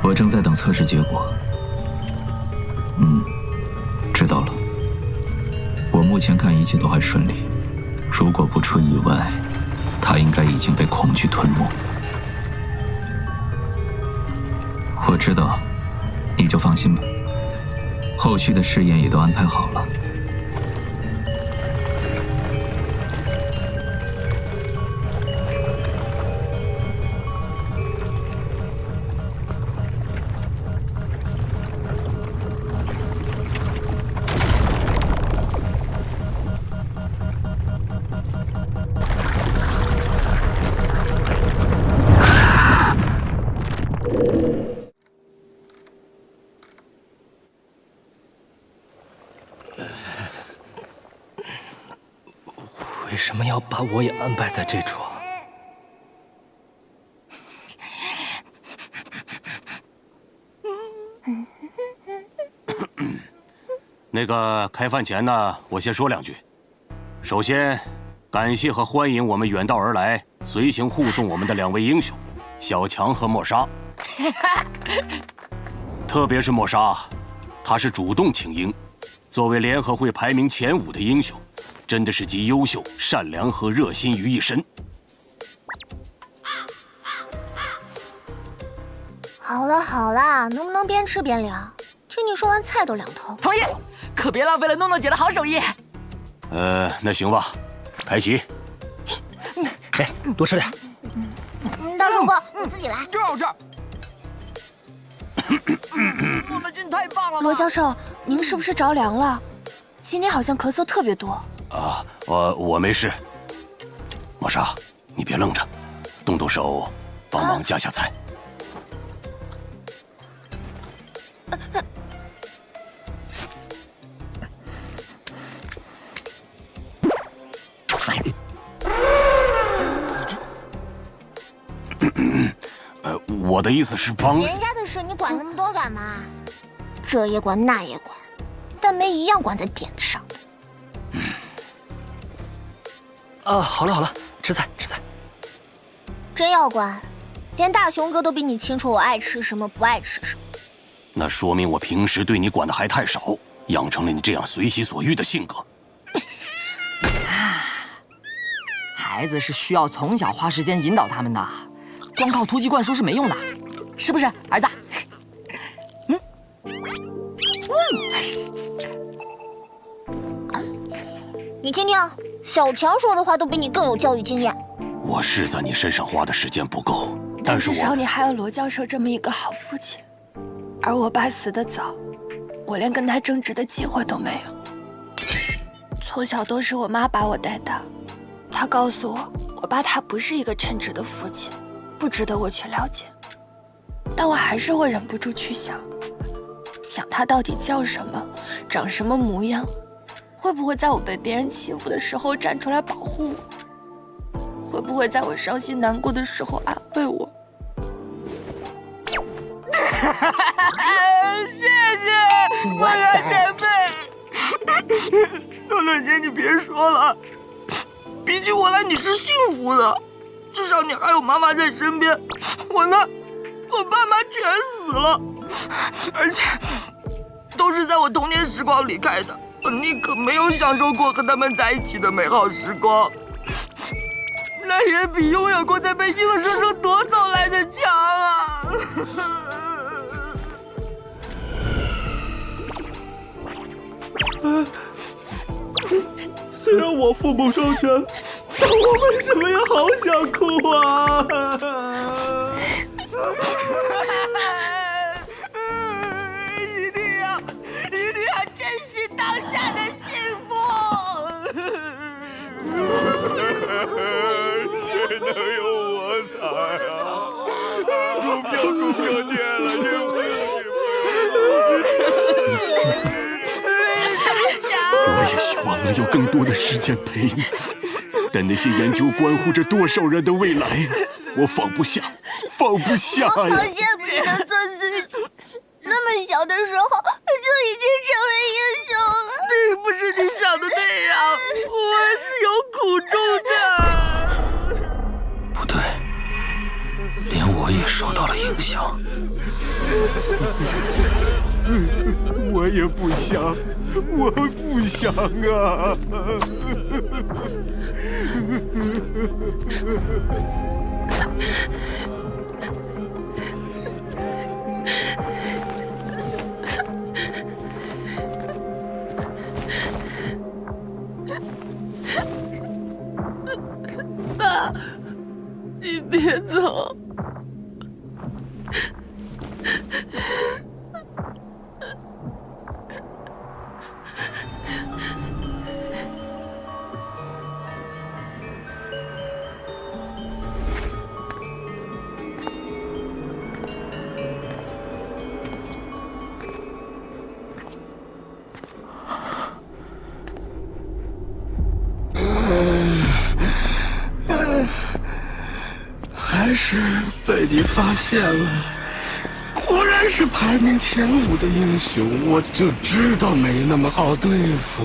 我正在等测试结果。知道。目前看一切都还顺利，如果不出意外，他应该已经被恐惧吞没。我知道，你就放心吧。后续的试验也都安排好了。为什么要把我也安排在这桌？那个开饭前呢，我先说两句。首先，感谢和欢迎我们远道而来、随行护送我们的2位英雄，小强和莫莎。特别是莫莎，她是主动请缨，作为联合会排名前5的英雄。 真的是集优秀、善良和热心于一身。好了好了，能不能边吃边聊？听你说完菜都凉透。同意，可别浪费了诺诺姐的好手艺。那行吧，开席。哎，多吃点。大叔哥，你自己来。真好吃。诺诺真太棒了！罗教授，您是不是着凉了？今天好像咳嗽特别多。 啊，我没事。莫莎，你别愣着，动动手，帮忙夹下菜。我的意思是帮。人家的事你管那么多干嘛？这也管那也管，但没一样管在点子上的。 好了好了，吃菜吃菜。真要管，连大雄哥都比你清楚我爱吃什么，不爱吃什么。那说明我平时对你管的还太少，养成了你这样随心所欲的性格。孩子是需要从小花时间引导他们的，光靠突击灌输是没用的，是不是，儿子？你听听，小强说的话都比你更有教育经验。我是在你身上花的时间不够，但是至少你还有罗教授这么一个好父亲，而我爸死得早，我连跟他争执的机会都没有。从小都是我妈把我带大，她告诉我爸他不是一个称职的父亲，不值得我去了解。但我还是会忍不住去想他到底叫什么，长什么模样。 会不会在我被别人欺负的时候站出来保护我？会不会在我伤心难过的时候安慰我？谢谢我的前辈。诺诺姐，你别说了，比起我来你是幸福的，至少你还有妈妈在身边。我呢，我爸妈全死了，而且都是在我童年时光离开的。 你可没有享受过和他们在一起的美好时光，那也比拥有过在被硬生生夺走来的强啊！虽然我父母双全，但我为什么也好想哭啊！一定要珍惜当下的幸福。谁能有我惨啊？股票跌了，我也希望能有更多的时间陪你，但那些研究关乎着多少人的未来，我放不下，放不下呀！我好羡慕你能做自己。 那么小的时候就已经成为英雄了，并不是你想的那样，我是有苦衷的。不对，连我也受到了影响。我也不想，我不想啊！爸，你别走。还是被你发现了，果然是排名前5的英雄，我就知道没那么好对付。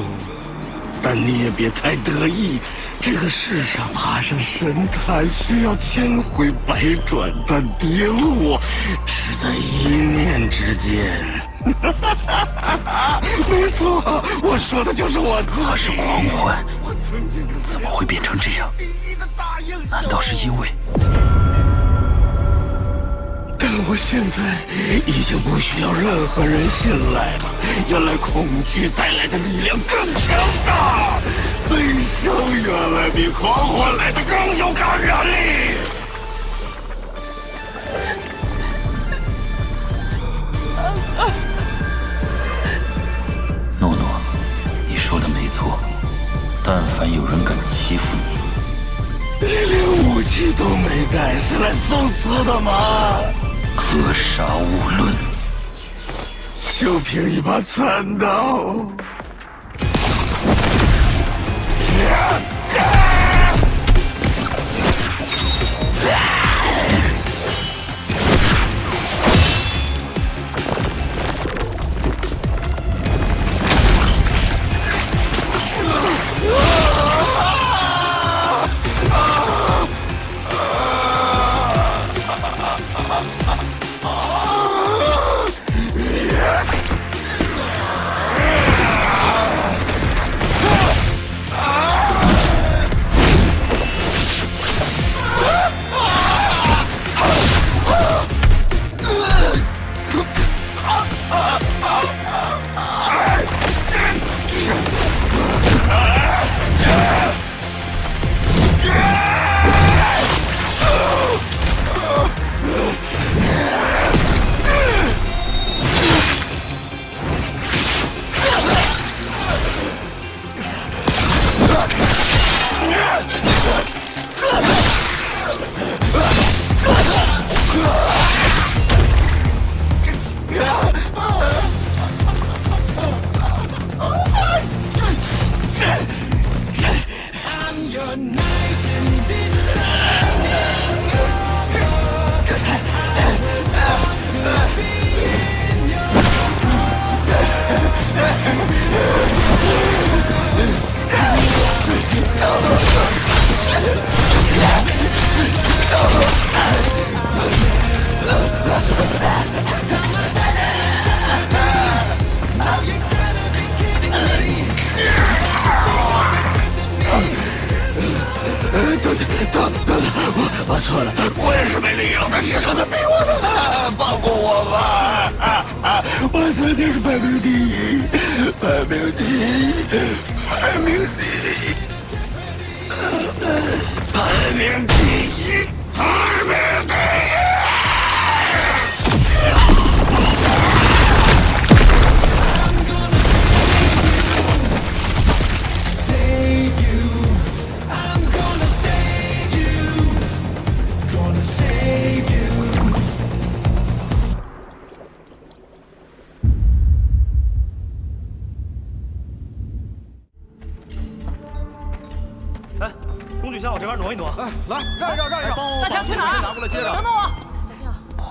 但你也别太得意，这个世上爬上神坛需要千回百转，但跌落只在一念之间。没错，我说的就是我自己。他是狂欢，怎么会变成这样？难道是因为？但我现在已经不需要任何人信赖了。原来恐惧带来的力量更强大，悲伤原来比狂欢来的更有感染力。诺诺，你说的没错，但凡有人敢欺负你，你连武器都没带，是来送死的吗？格杀勿论，就凭一把残刀。我错了，我也是没力量的，是他们逼我的，放过我吧！我曾经是排名第一，排名第一，排名第一，排名第一，排名第一。哎，工具箱往这边挪一挪。哎，来，让一让，让一让。大强去哪儿？拿过来接着。等等我。小心啊！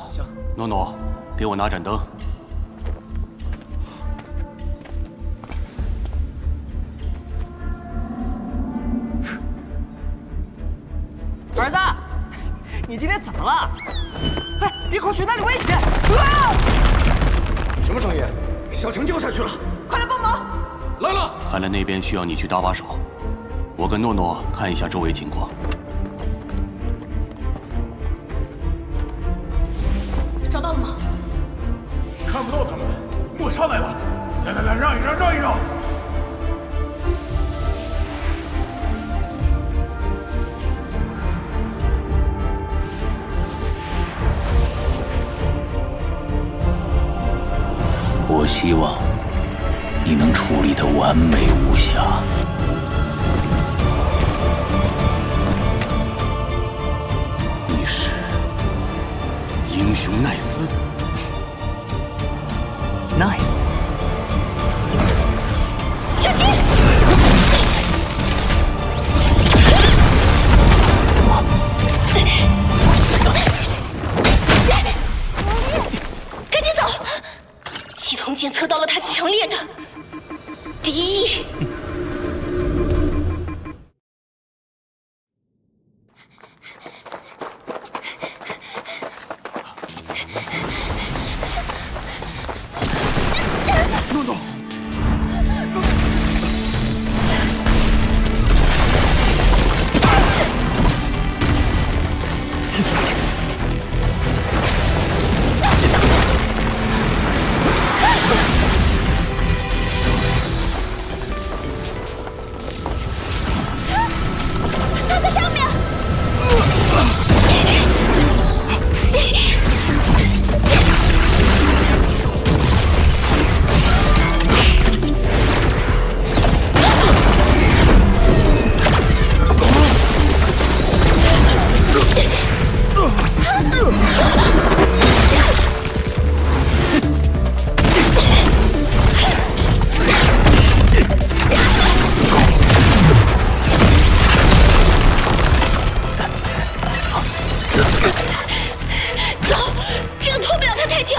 行。诺诺，给我拿盏灯。儿子，你今天怎么了？哎，别口水，那里危险！什么声音？小强掉下去了！快来帮忙！来了！看来那边需要你去搭把手，我跟诺诺看一下周围情况。找到了吗？看不到他们，抹杀来了！来，让一让，让一让！我希望你能处理得完美无瑕。你是英雄奈斯。Nice。小心！赶紧走！系统检测到了他强烈的敌意。诺诺，他在上面。走，这个拖不了他太久。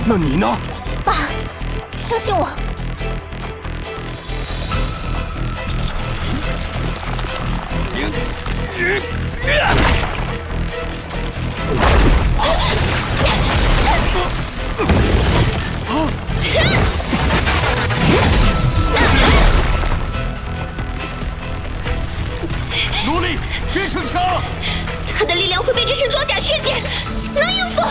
那你呢？爸，相信我。努力变成枪！他的力量会被这身装甲削减，能应付。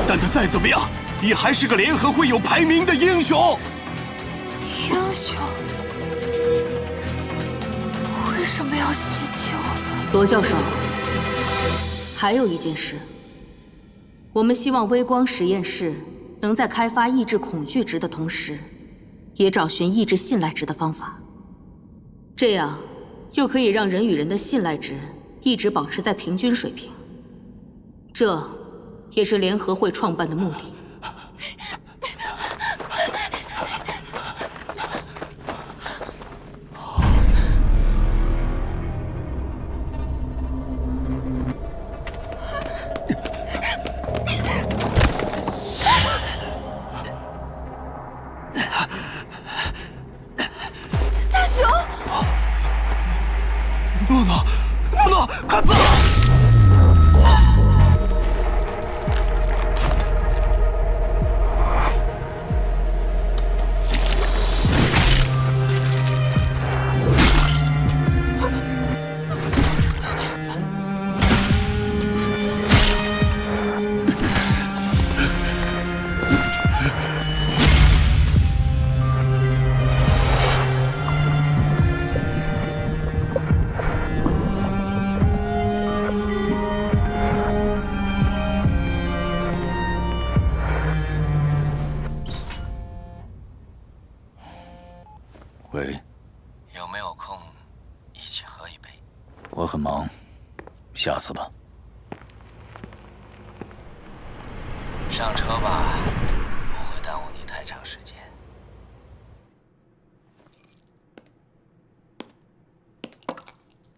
但他再怎么样，也还是个联合会有排名的英雄。英雄为什么要袭击我？罗教授，还有一件事，我们希望微光实验室能在开发抑制恐惧值的同时，也找寻抑制信赖值的方法，这样就可以让人与人的信赖值一直保持在平均水平。这也是联合会创办的目的。大雄，诺诺，快跑！喂，有没有空一起喝一杯？我很忙，下次吧。上车吧，不会耽误你太长时间。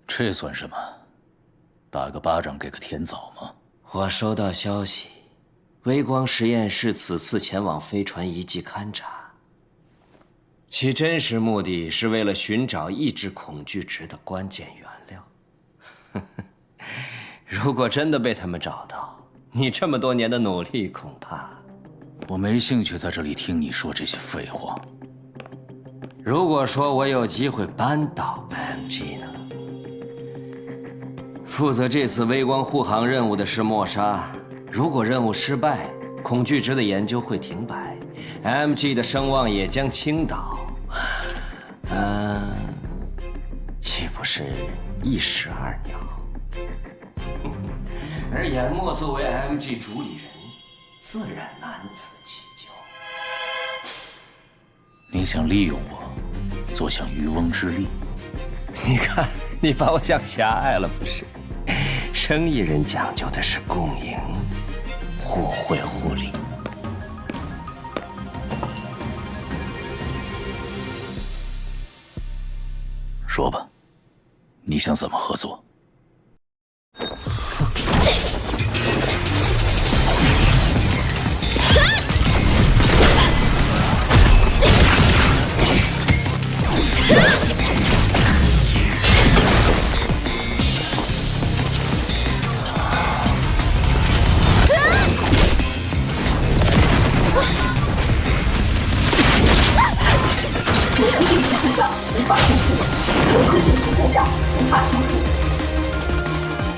这算什么？打个巴掌给个甜枣吗？我收到消息，微光实验室此次前往飞船遗迹勘察，其真实目的是为了寻找抑制恐惧值的关键原料。如果真的被他们找到，你这么多年的努力恐怕……我没兴趣在这里听你说这些废话。如果说我有机会扳倒 MG 呢？负责这次微光护航任务的是莫莎。如果任务失败，恐惧值的研究会停摆 ，MG 的声望也将倾倒。岂不是一石二鸟？而颜墨作为 MG 主理人，自然难辞其咎。你想利用我，坐享渔翁之利？你看，你把我想狭隘了不是？生意人讲究的是共赢，互惠互利。说吧，你想怎么合作？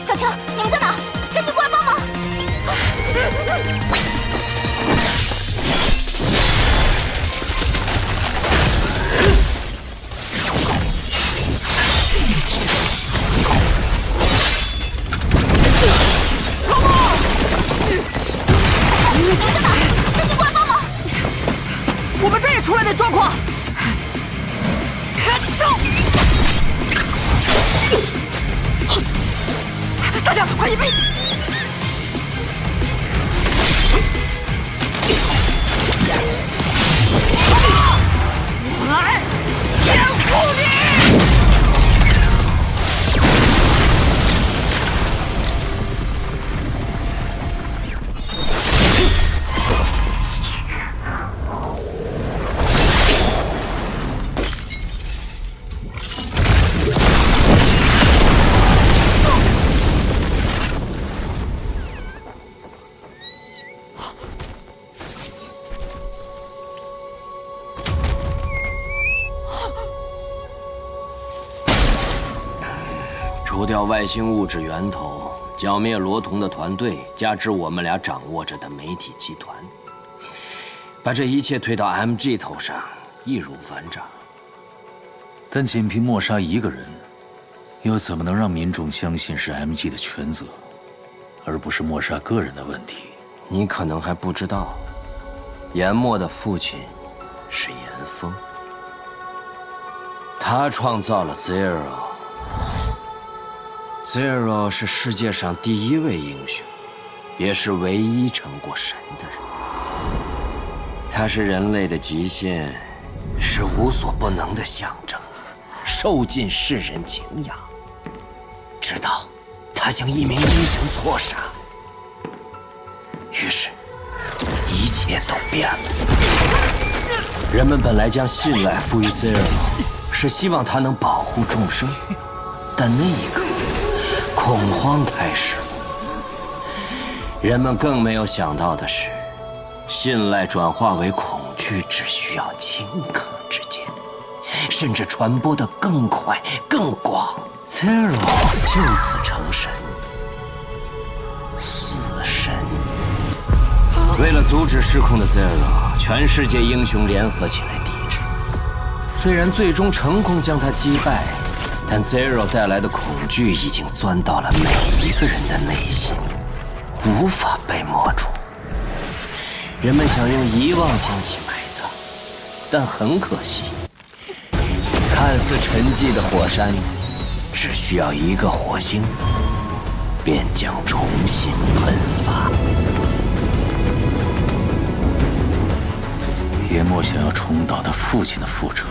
小强，你们在哪？赶紧过来帮忙！你们在哪？赶紧过来帮忙！我们这也出了点状况。看招！大家快一杯！我来颠覆你！除掉外星物质源头，剿灭罗同的团队，加之我们俩掌握着的媒体集团，把这一切推到 MG 头上，易如反掌。但仅凭莫莎一个人，又怎么能让民众相信是 MG 的全责，而不是莫莎个人的问题？你可能还不知道，颜墨的父亲是颜风，他创造了 Zero。Zero 是世界上第一位英雄，也是唯一成过神的人。他是人类的极限，是无所不能的象征，受尽世人敬仰。直到他将一名英雄错杀，于是一切都变了。人们本来将信赖赋予 Zero， 是希望他能保护众生，但那一刻，恐慌开始了。人们更没有想到的是，信赖转化为恐惧只需要顷刻之间，甚至传播得更快更广。Zero 就此成神，死神。为了阻止失控的 Zero， 全世界英雄联合起来抵制。虽然最终成功将他击败，但 Zero 带来的恐惧已经钻到了每一个人的内心，无法被抹除。人们想用遗忘将其埋葬，但很可惜，看似沉寂的火山，只需要一个火星，便将重新喷发。叶墨想要重蹈他父亲的覆辙。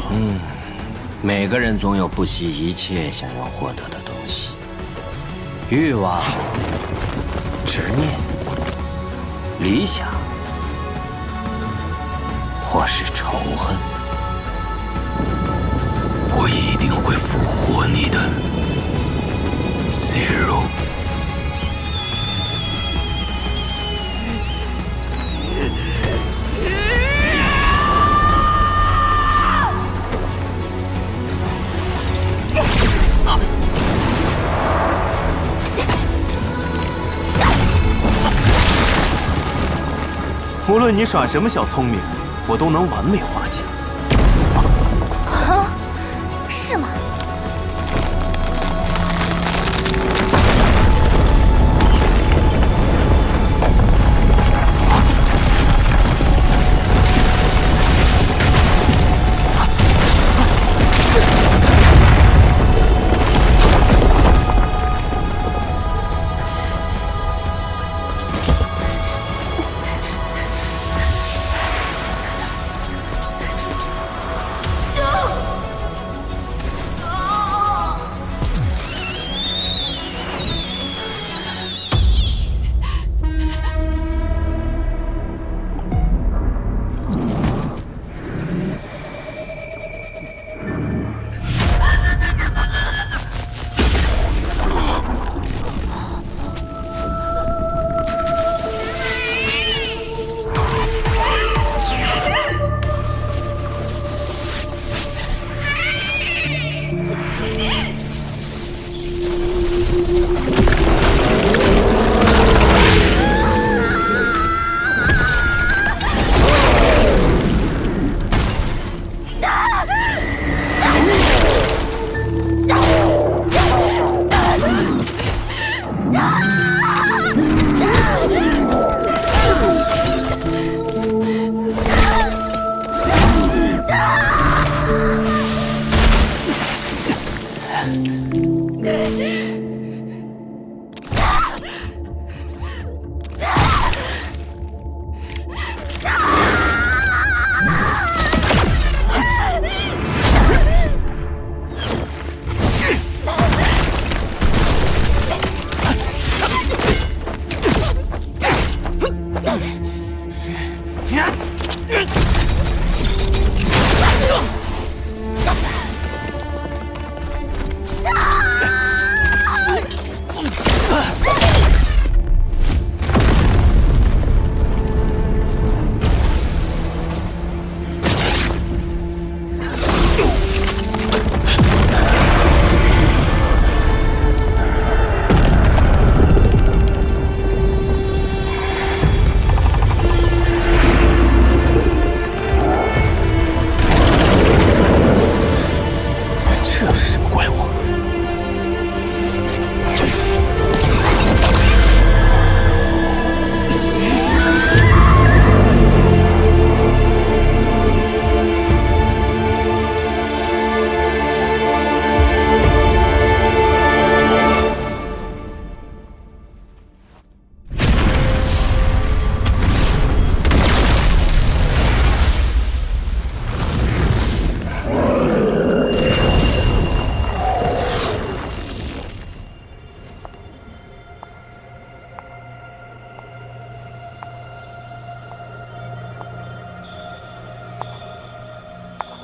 每个人总有不惜一切想要获得的东西，欲望、执念、理想，或是仇恨。我一定会复活你的。Zero。无论你耍什么小聪明，我都能完美化解。啊，是吗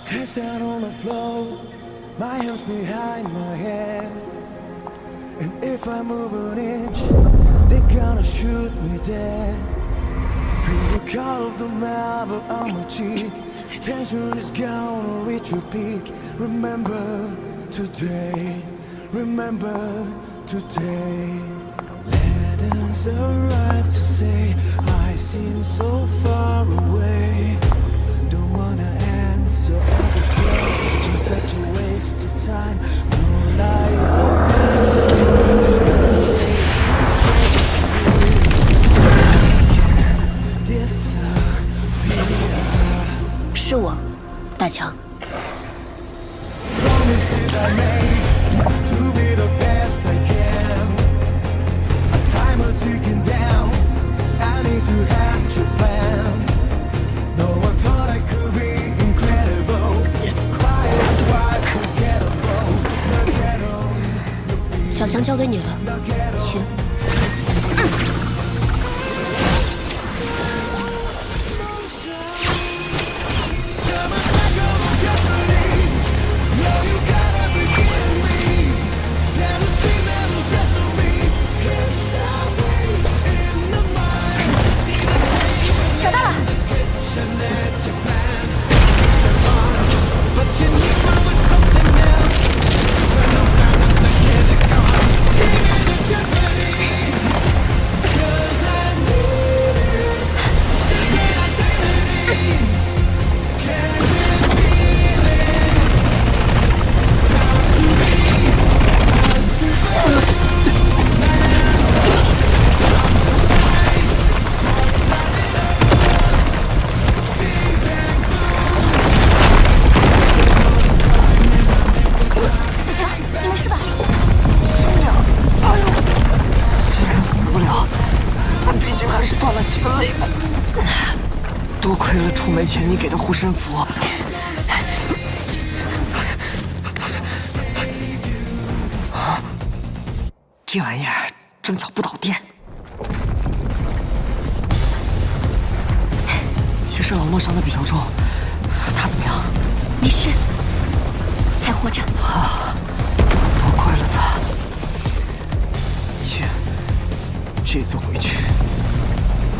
？Hands down on the floor, my hands behind my head. And if I move an inch, they're gonna shoot me dead. Feel the color of the marble on my cheek. Tension is gonna reach your peak. Remember today, remember today. Letters arrive to say I seem so far away. Don't wanna answer all the questions, such a waste of time. No lie disappear. 是我，大强。 Promises I made to be the best I can. A timer ticking down. I need to hatch a plan. No one thought I could be incredible. Quiet, quiet, forgettable. Forgettable. 小强交给你了，请。Never seen them desperate. 竟还是断了几个肋骨。多亏了出门前你给的护身符。啊，这玩意儿正巧不导电。其实老莫伤的比较重，他怎么样？没事，还活着。啊，多亏了他。姐，这次回去，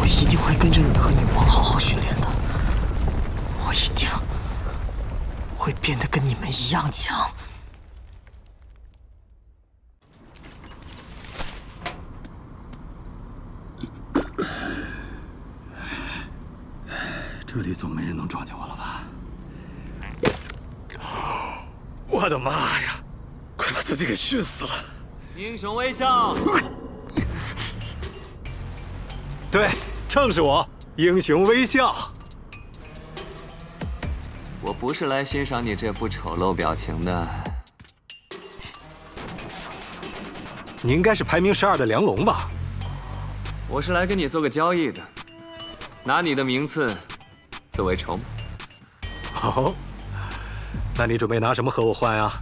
我一定会跟着你和女王好好训练的。我一定会变得跟你们一样强。这里总没人能撞见我了吧？我的妈呀！快把自己给熏死了！英雄微笑。对，正是我，英雄微笑。我不是来欣赏你这副丑陋表情的。你应该是排名12的梁龙吧？我是来跟你做个交易的，拿你的名次作为筹码。哦，那你准备拿什么和我换啊？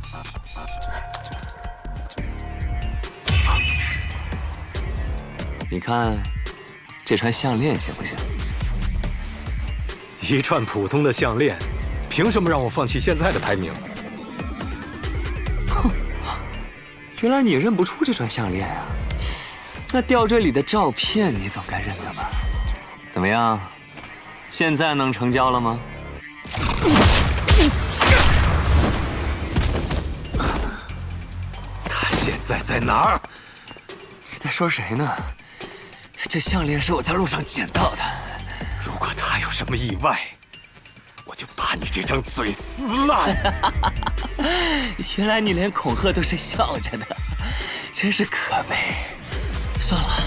你看，这串项链行不行？一串普通的项链，凭什么让我放弃现在的排名？哼，原来你认不出这串项链啊？那吊坠里的照片你总该认得吧？怎么样？现在能成交了吗？他现在在哪儿？你在说谁呢？这项链是我在路上捡到的。如果他有什么意外，我就把你这张嘴撕烂。原来你连恐吓都是笑着的，真是可悲。算了，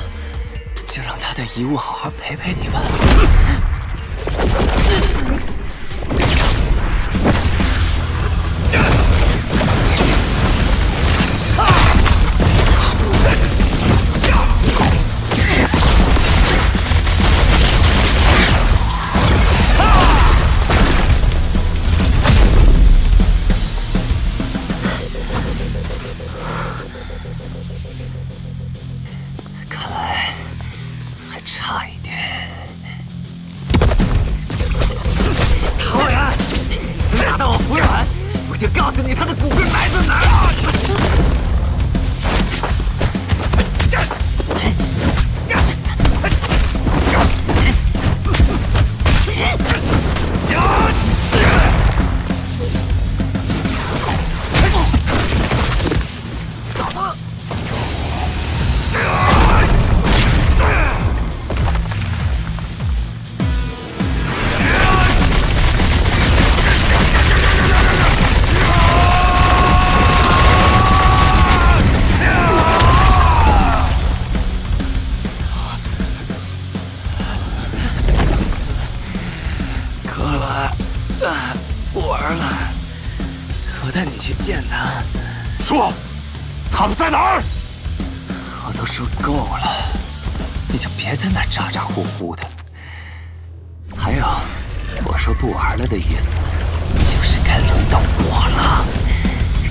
就让他的遗物好好陪陪你吧。看来还差一点。陶伟安，打到我服软，我就告诉你他的骨灰埋在哪儿。够了，不玩了，我带你去见他。说，他们在哪儿？我都说够了，你就别在那儿咋咋呼呼的。还有，我说不玩了的意思，就是该轮到我了。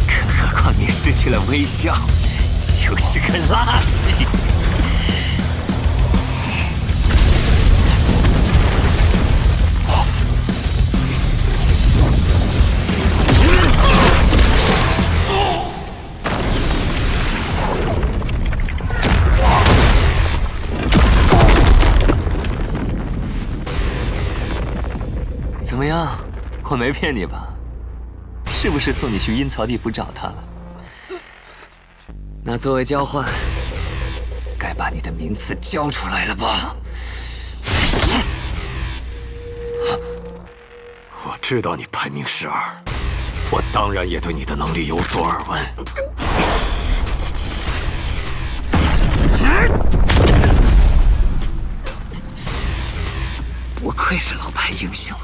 更何况你失去了微笑，就是个垃圾。怎么样，我没骗你吧？是不是送你去阴曹地府找他了？那作为交换，该把你的名次交出来了吧？我知道你排名12，我当然也对你的能力有所耳闻。不愧是老牌英雄，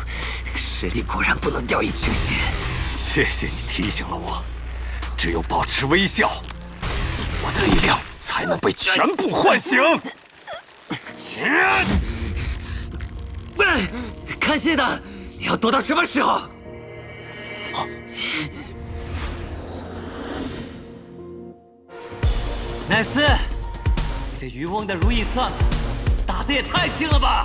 实力果然不能掉以轻心。谢谢你提醒了我，只有保持微笑，我的力量才能被全部唤醒。看戏的，你要躲到什么时候？奈斯，你这渔翁的如意算盘打得也太精了吧！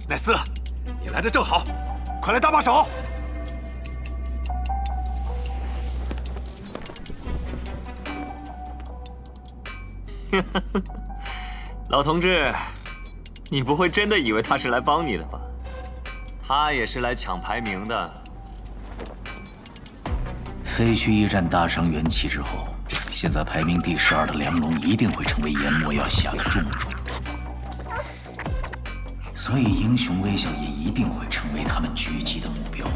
奈斯，你来的正好，快来搭把手！老同志，你不会真的以为他是来帮你的吧？他也是来抢排名的。废墟一战大伤元气之后，现在排名第12的梁龙一定会成为研磨要下的重注。所以，英雄微笑也一定会成为他们狙击的目标。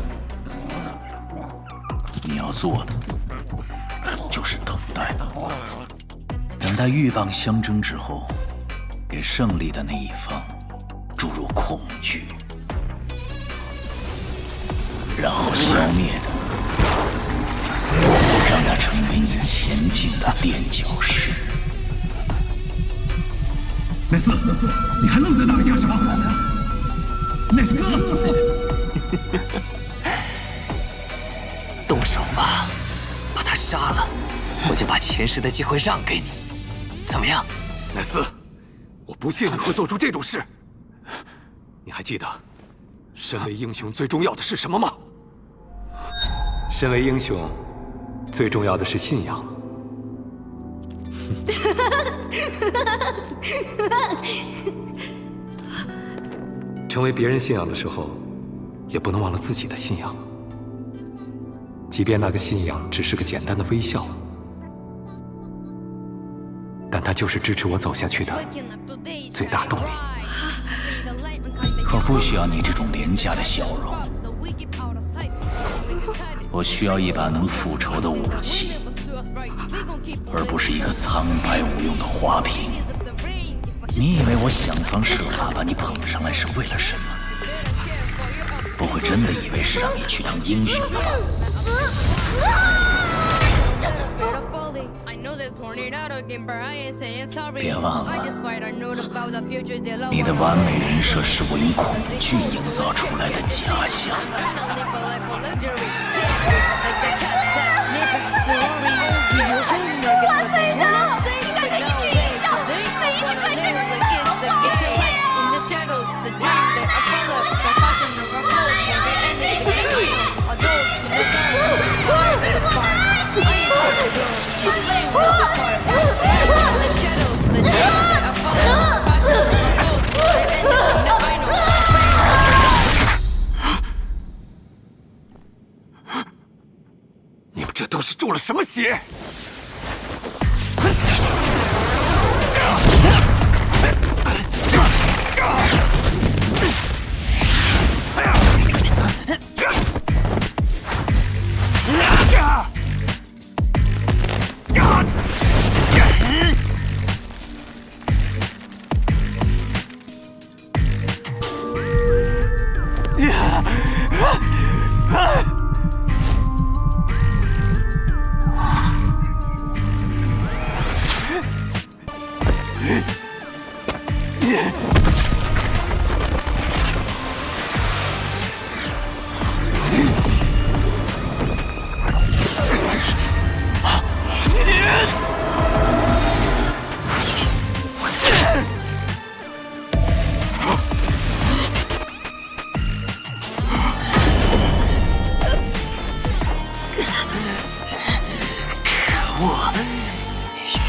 你要做的就是等待，等待鹬蚌相争之后，给胜利的那一方注入恐惧，然后消灭它，让它成为你前进的垫脚石。奈斯，你还愣在那里干什么？奈斯，动手吧，把他杀了，我就把前世的机会让给你，怎么样？奈斯，我不信你会做出这种事。你还记得，身为英雄最重要的是什么吗？身为英雄，最重要的是信仰。成为别人信仰的时候，也不能忘了自己的信仰。即便那个信仰只是个简单的微笑，但它就是支持我走下去的最大动力。我不需要你这种廉价的笑容，我需要一把能复仇的武器，而不是一个苍白无用的花瓶。你以为我想方设法把你捧上来是为了什么？不会真的以为是让你去当英雄吧？别忘了，你的完美人设是我用恐惧营造出来的假象。他是最完美的，你敢跟英语一样，每一个转身都是电子音乐。你们这都是中了什么邪？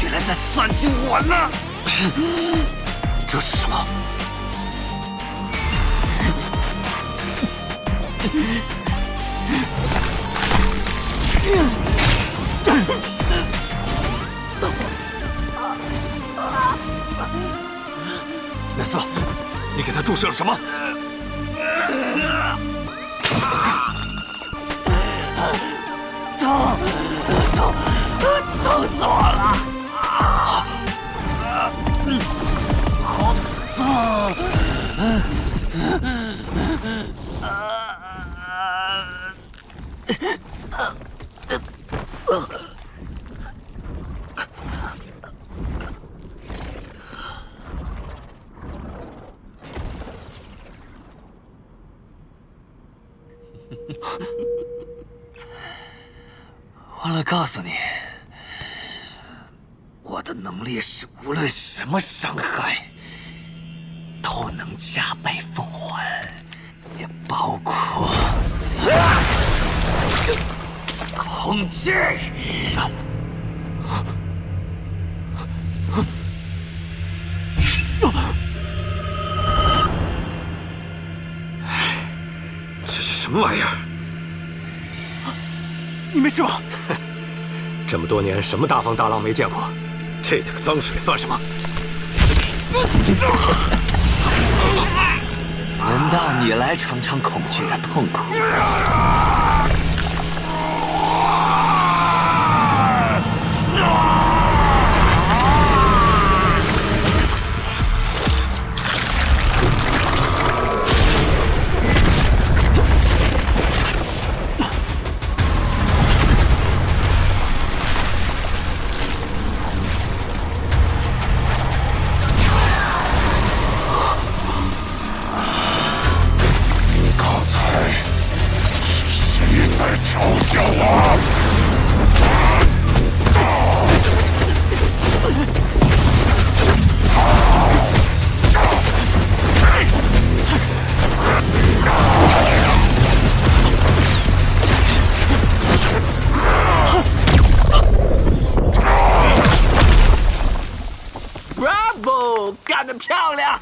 原来在算计我呢！这是什么？奈斯，你给他注射了什么？痛死我了！忘了告诉你，我的能力是无论什么伤害都能加倍奉还，也包括恐惧。这是什么玩意儿？你没事吧？这么多年，什么大风大浪没见过？这点脏水算什么？轮到你来尝尝恐惧的痛苦。嘲笑我！Bravo， 干得漂亮！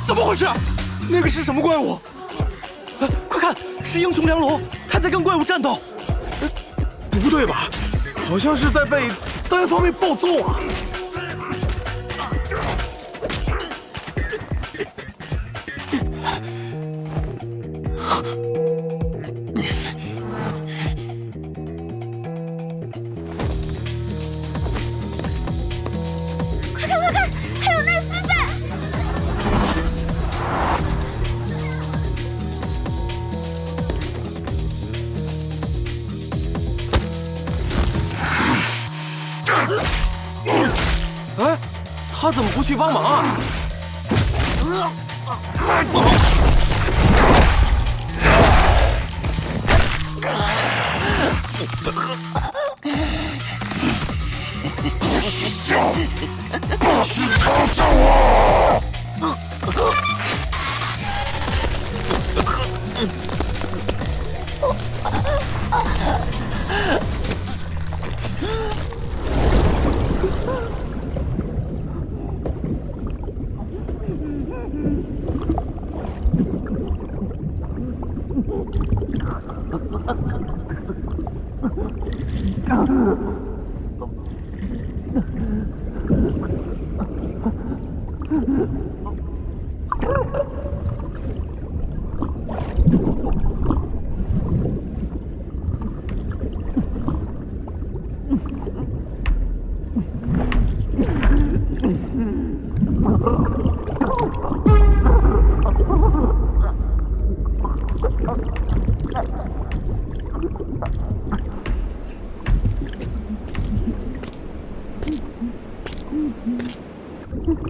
怎么回事？那个是什么怪物？快看，是英雄梁龙，他在跟怪物战斗。不对吧？好像是在被单方面暴揍啊！快看快看，还有奈斯在！哎，他怎么不去帮忙啊？不是笑，不是嘲笑我！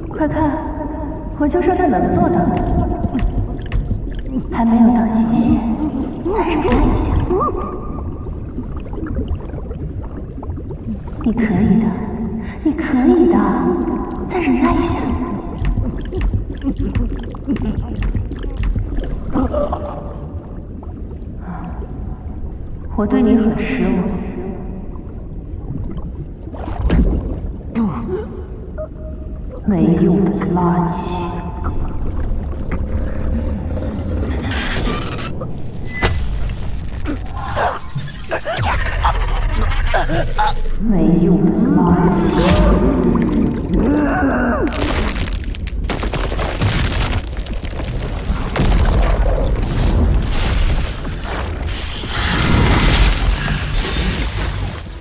快看，我就说他能做到的，还没有到极限，再忍耐一下。你可以的，你可以的，再忍耐一下。我对你很失望。没用的垃圾。没用的垃圾。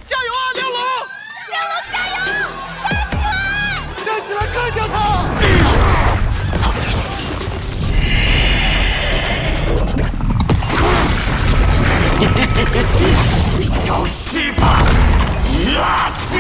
加油啊，亮龙！亮龙加油！站起来！站起来，干掉他！消失吧，垃圾！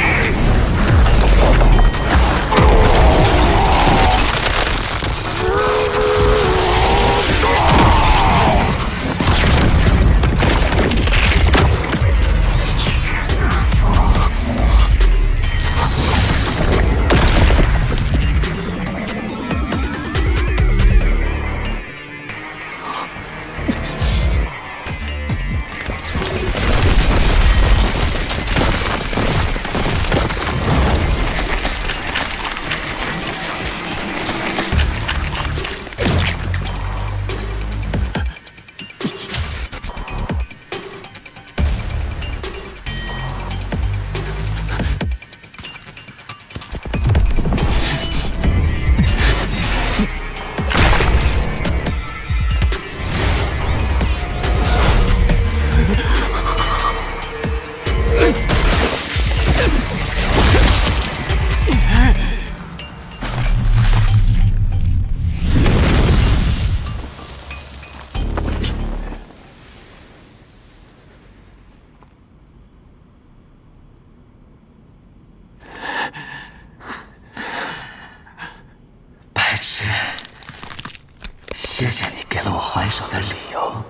谢谢你给了我还手的理由。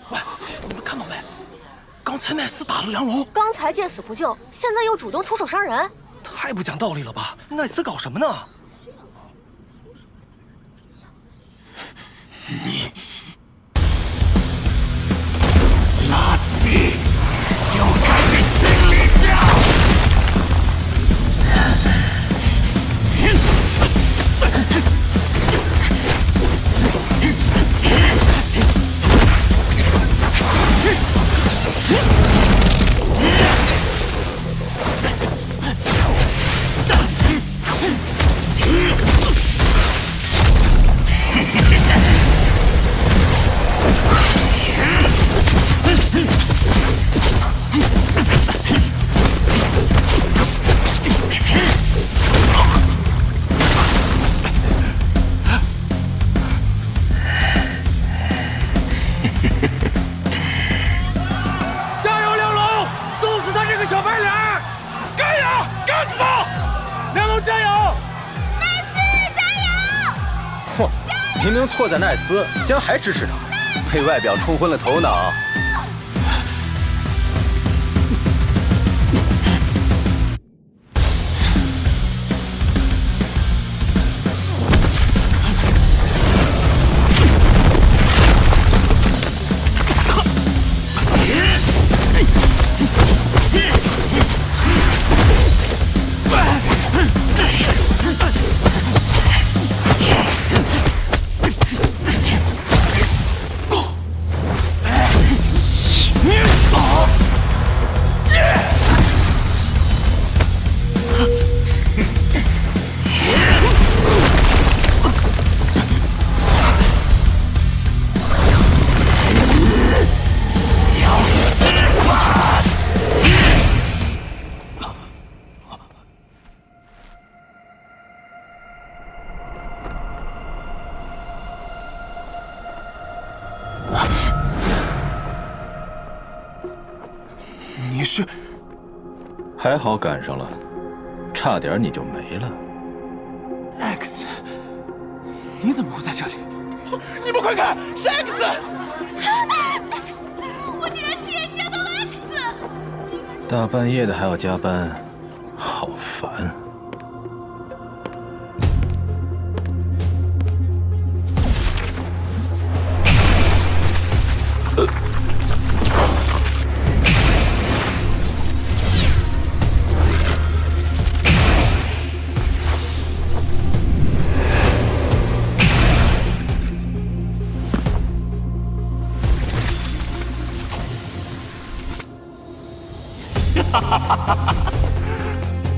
喂，你们看到没？刚才奈斯打了梁龙，刚才见死不救，现在又主动出手伤人，太不讲道理了吧？奈斯搞什么呢？你垃圾，就该被清理掉！加油，亮龙！揍死他这个小白脸！干呀！干死他！亮龙加油！奈斯加油！哼，明明错在奈斯，竟然还支持他，被外表冲昏了头脑。你是？还好赶上了，差点你就没了。 X， 你怎么会在这里？你们快看，是 X！ X， 我竟然亲眼见到了 X！大半夜的还要加班，好烦。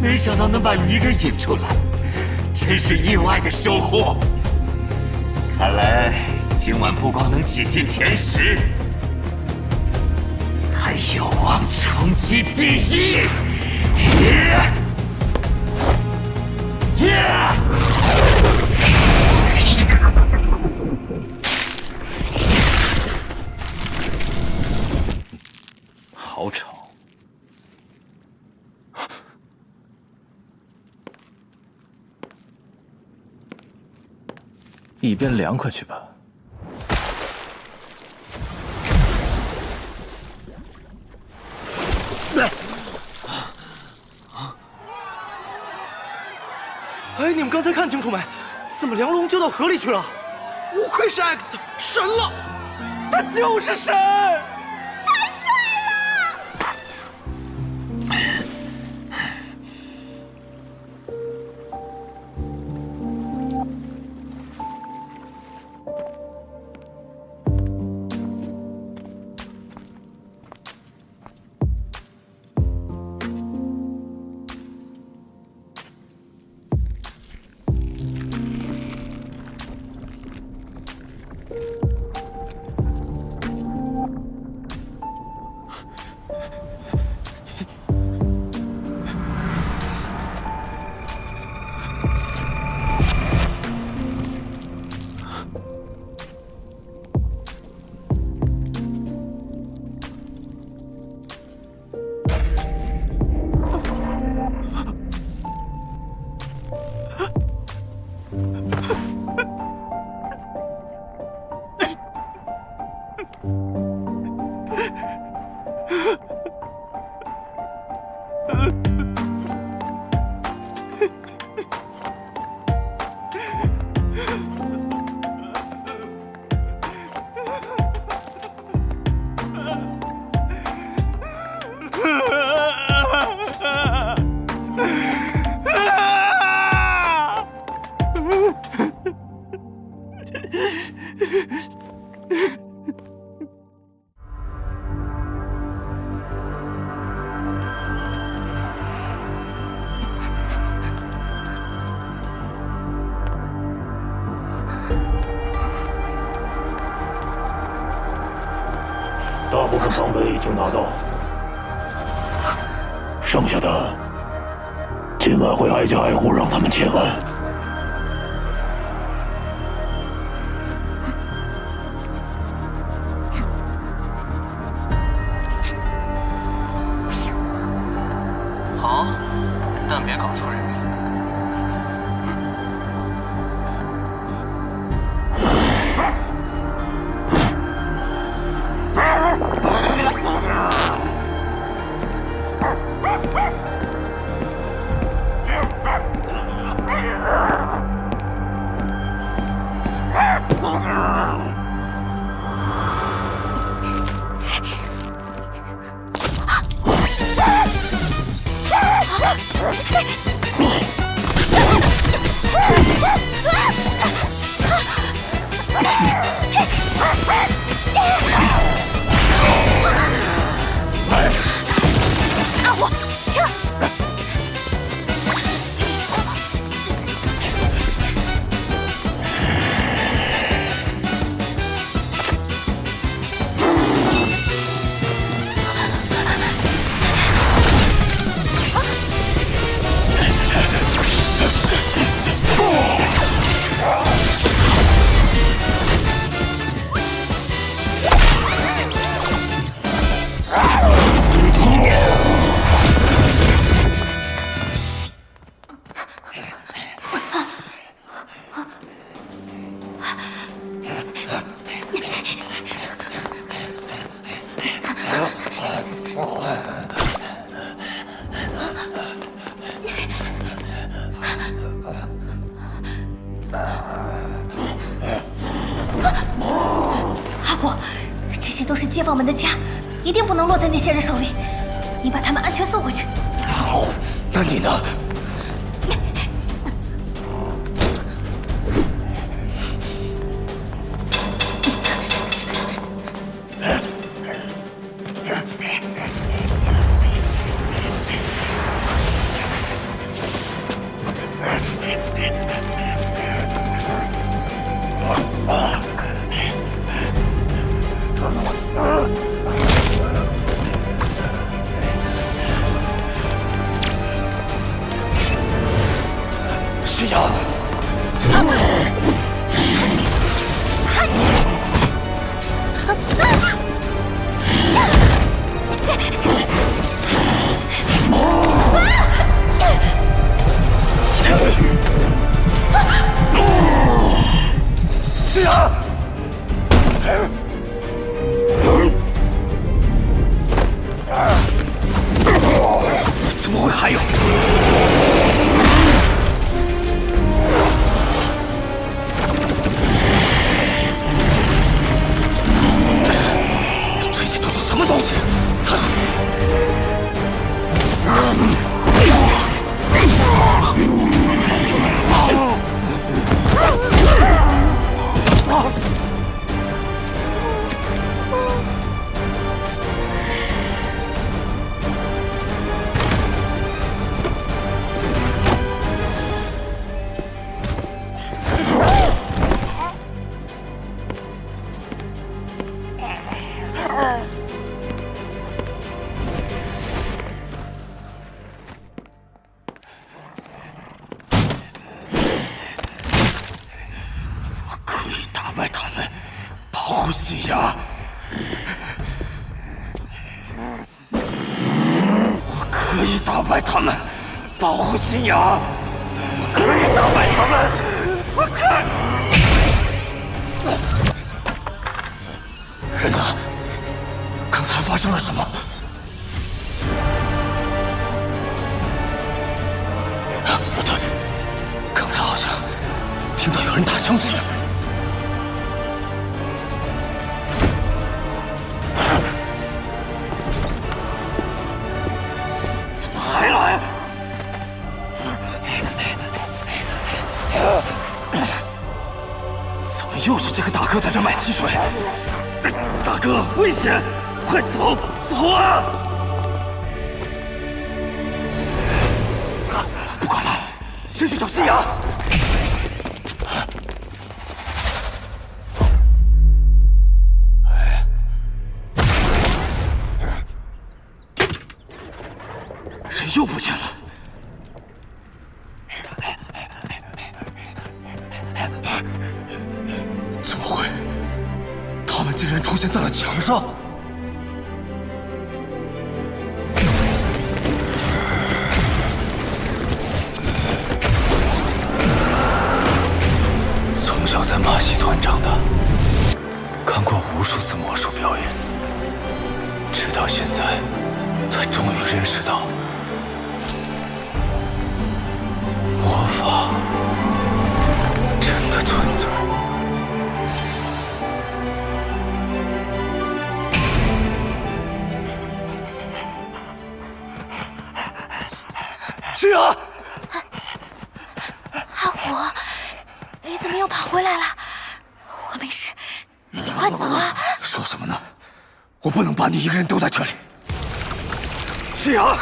没想到能把你给引出来，真是意外的收获。看来今晚不光能挤进前10，还有望冲击第1。好吵。一边凉快去吧。哎，你们刚才看清楚没？怎么梁龙就到河里去了？不愧是 X 神了，他就是神！太帅了！大部分装备已经拿到，剩下的今晚会挨家挨户让他们签完。好，但别搞出人命。都是街坊们的家，一定不能落在那些人手里。你把他们安全送回去。那你呢？是呀。是呀。怎么会还有？这些都是什么东西？可以打败他们，保护信仰。我可以打败他们，保护信仰。我可以打败他们，我可以。人呢？刚才发生了什么？不对，刚才好像听到有人打响指。怎么还来？怎么又是这个大哥在这卖汽水？大哥，危险！快走，走啊！不管了，先去找信仰。人又不见了。怎么会？他们竟然出现在了墙上！从小在马戏团长大，看过无数次魔术表演，直到现在才终于认识到，魔法真的存在。是啊，阿虎，你怎么又跑回来了？我没事，你快走啊！说什么呢？我不能把你一个人丢在这里。是啊，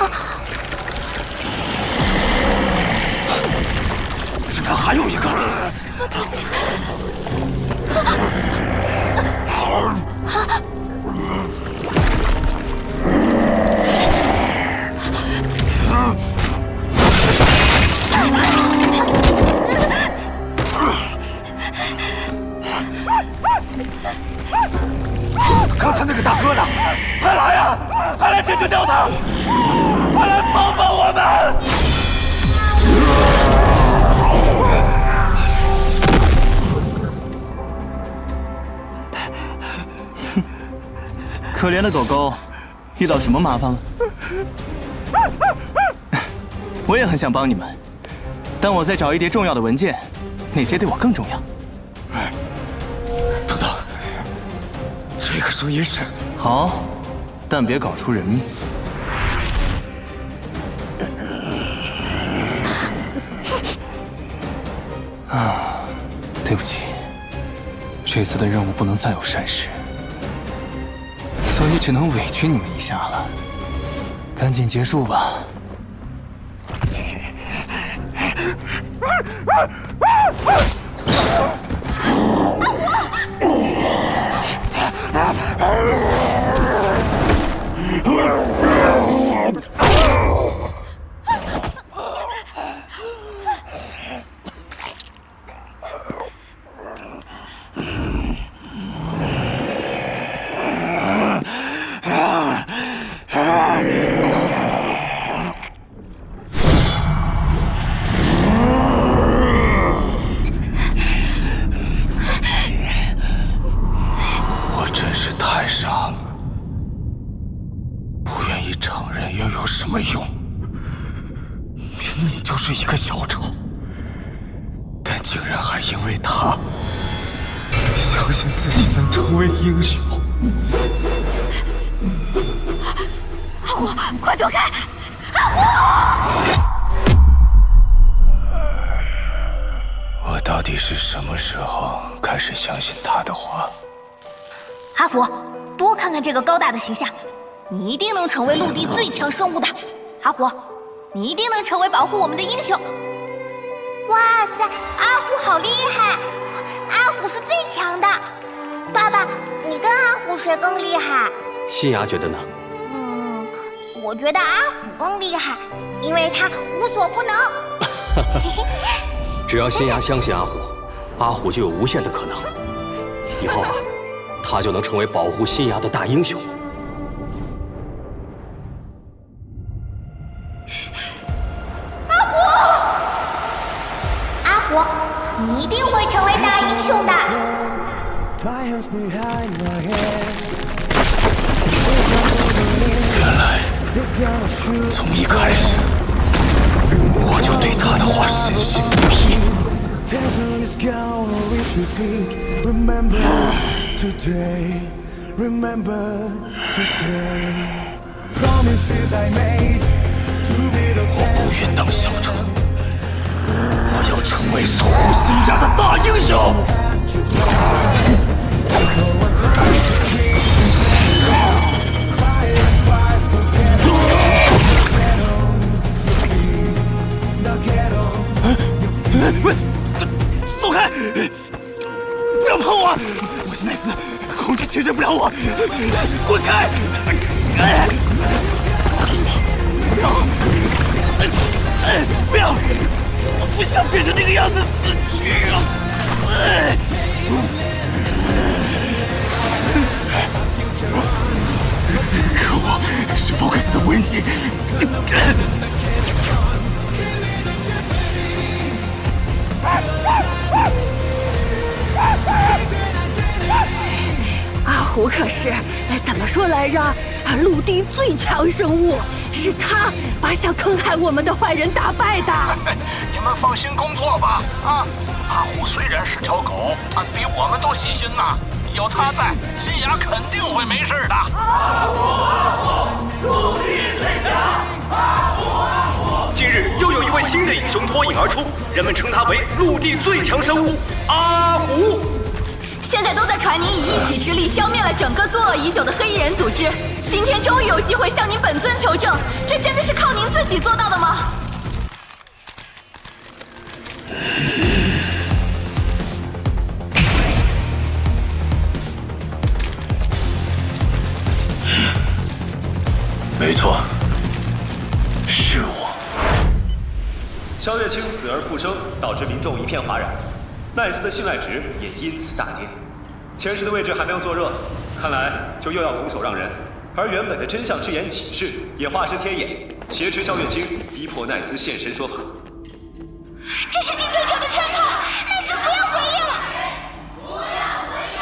竟然还有一个！什么东西？刚才那个大哥呢？快来呀！快来解决掉他！快来帮帮我们！可怜的狗狗，遇到什么麻烦了？我也很想帮你们，但我在找一叠重要的文件，那些对我更重要。等等，这个声音是好，但别搞出人命。啊，对不起，这次的任务不能再有闪失，所以只能委屈你们一下了。赶紧结束吧。我真是太傻了，不愿意承认又有什么用？明明就是一个小丑，但竟然还因为他相信自己能成为英雄。阿虎，快躲开！阿虎！我到底是什么时候开始相信他的话？阿虎，多看看这个高大的形象，你一定能成为陆地最强生物的。阿虎，你一定能成为保护我们的英雄。哇塞，阿虎好厉害！阿虎是最强的。爸爸，你跟阿虎谁更厉害？新芽觉得呢？我觉得阿虎更厉害，因为他无所不能。只要新芽相信阿虎，阿虎就有无限的可能。以后啊，他就能成为保护新芽的大英雄。阿虎，你一定会成为大英雄的。原来从一开始我就对他的话深信不疑。我不愿当小丑，我要成为守护新芽的大英雄。喂，走开！不要碰我！我是奈斯，控制牵制不了我，滚开！不要！我不想变成这个样子死去啊！可我是福克斯的无人机。阿虎可是怎么说来着？陆地最强生物，是他把想坑害我们的坏人打败的。你们放心工作吧，啊！阿虎虽然是条狗，但比我们都细心呐。有他在，新芽肯定会没事的。阿虎，陆地最强！阿虎！近日又有一位新的英雄脱颖而出，人们称他为陆地最强生物阿虎。现在都在传您以一己之力消灭了整个作恶已久的黑衣人组织，今天终于有机会向您本尊求证，这真的是靠您自己做到的吗？没错，是我。萧月清死而复生，导致民众一片哗然，奈斯的信赖值也因此大跌。前世的位置还没有坐热，看来就又要拱手让人。而原本的真相之眼启示也化身天眼，挟持萧月清，逼迫奈斯现身说法。这是敌对者的圈套，奈斯不要回应！不要回应！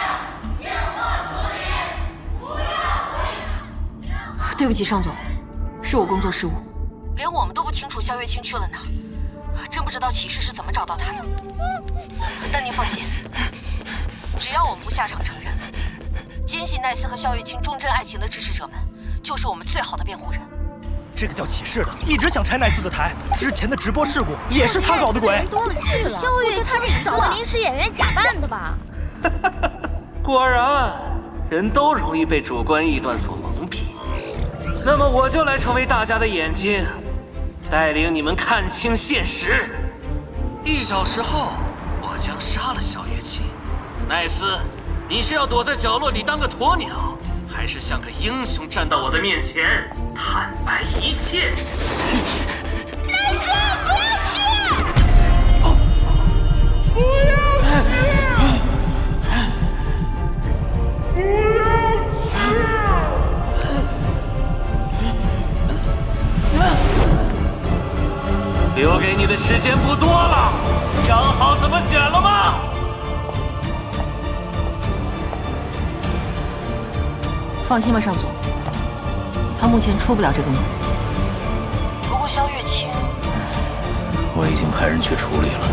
见我出力！不要回应！对不起，尚总，是我工作失误，连我们都不清楚萧月清去了哪，真不知道启示是怎么找到他的。但您放心，只要我们不下场承认，坚信奈斯和萧月清忠贞爱情的支持者们，就是我们最好的辩护人。这个叫启示的，一直想拆奈斯的台。之前的直播事故也是他搞的鬼。多了去了，萧月清是找临时演员假扮的吧？果然，人都容易被主观臆断所蒙蔽。那么我就来成为大家的眼睛，带领你们看清现实。1小时后，我将杀了萧月清。奈斯，你是要躲在角落里当个鸵鸟，还是像个英雄站到我的面前，坦白一切？奈斯，不要去！不要去！留给你的时间不多了，想好怎么选了吗？放心吧，尚总，他目前出不了这个门。不过萧月清，我已经派人去处理了。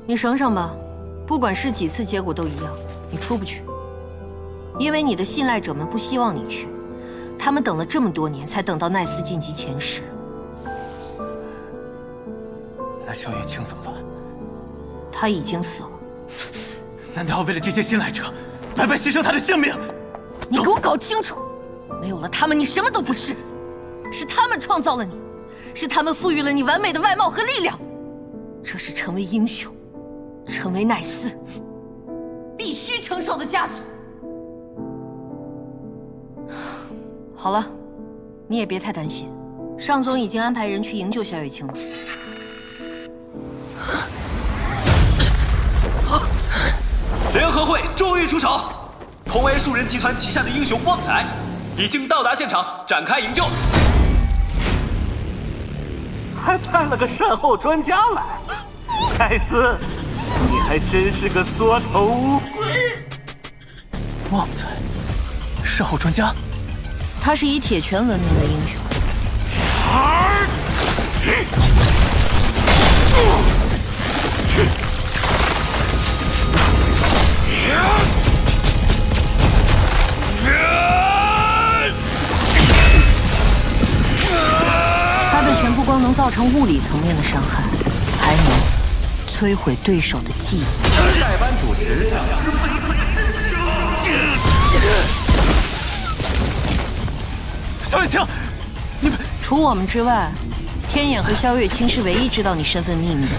你省省吧，不管是几次，结果都一样，你出不去。因为你的信赖者们不希望你去，他们等了这么多年，才等到奈斯晋级前10。那萧月清怎么办？他已经死了。难道要为了这些信赖者，白白牺牲他的性命？你给我搞清楚，没有了他们，你什么都不是。是他们创造了你，是他们赋予了你完美的外貌和力量。这是成为英雄，成为奈斯必须承受的枷锁。好了，你也别太担心，尚总已经安排人去营救萧月清了。联合会终于出手，同为树人集团旗下的英雄旺仔已经到达现场，展开营救。还派了个善后专家来，奈斯，你还真是个缩头乌龟。旺仔，善后专家。他是以铁拳闻名的英雄。他的拳不光能造成物理层面的伤害，还能摧毁对手的记忆。代班主持是萧月清，你们除我们之外，天眼和萧月清是唯一知道你身份秘密的。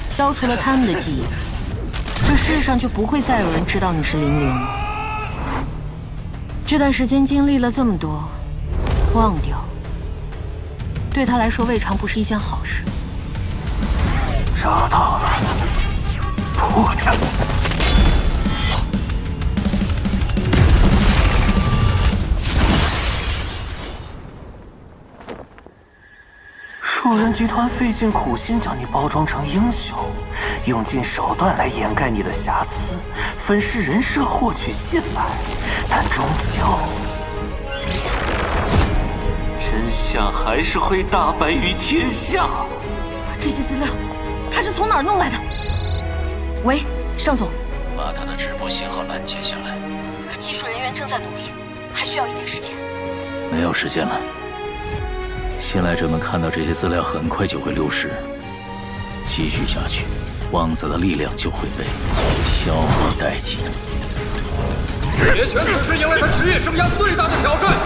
消除了他们的记忆，这世上就不会再有人知道你是00了。这段时间经历了这么多，忘掉，对他来说未尝不是一件好事。找到了，破绽。树人集团费尽苦心将你包装成英雄，用尽手段来掩盖你的瑕疵，粉饰人设获取信赖，但终究，真相还是会大白于天下。这些资料，他是从哪儿弄来的？喂，尚总，把他的直播信号拦截下来。技术人员正在努力，还需要一点时间。没有时间了。信赖者们看到这些资料很快就会流失，继续下去，旺仔的力量就会被消耗殆尽。铁拳此时迎来他职业生涯最大的挑战，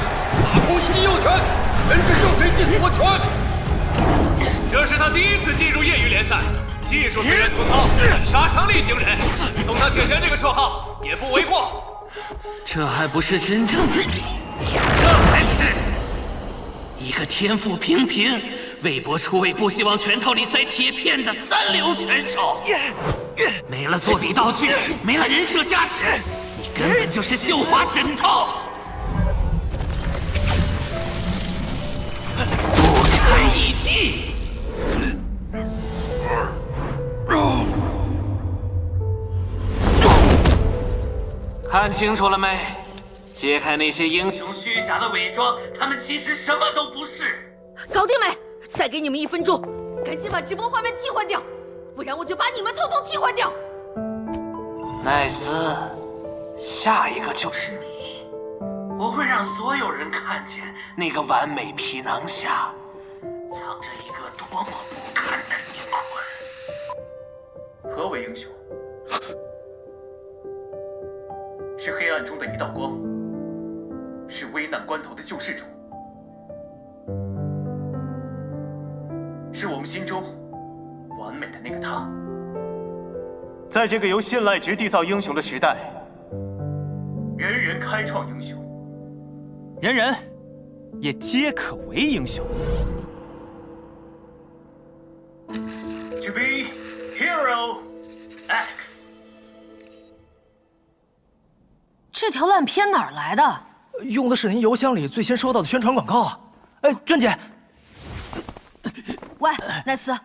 突击右拳，人之右水进左拳。这是他第一次进入业余联赛，技术虽然粗糙，但杀伤力惊人，送他铁拳这个绰号也不为过。这还不是真正的你，这才是。一个天赋平平、魏博出位不希望拳套里塞铁片的3流拳手，没了作弊道具，没了人设加持，你根本就是绣花枕头。不堪一击。看看清楚了没？揭开那些英雄虚假的伪装，他们其实什么都不是。搞定没？再给你们1分钟，赶紧把直播画面替换掉，不然我就把你们统统替换掉。奈斯，下一个就是你，我会让所有人看见那个完美皮囊下藏着一个多么不堪的灵魂。何为英雄？是黑暗中的一道光，是危难关头的救世主，是我们心中完美的那个他。在这个由信赖值缔造英雄的时代，人人开创英雄，人人也皆可为英雄。To be Hero X。这条烂片哪儿来的？用的是您邮箱里最先收到的宣传广告啊！哎，娟姐，喂，奈斯，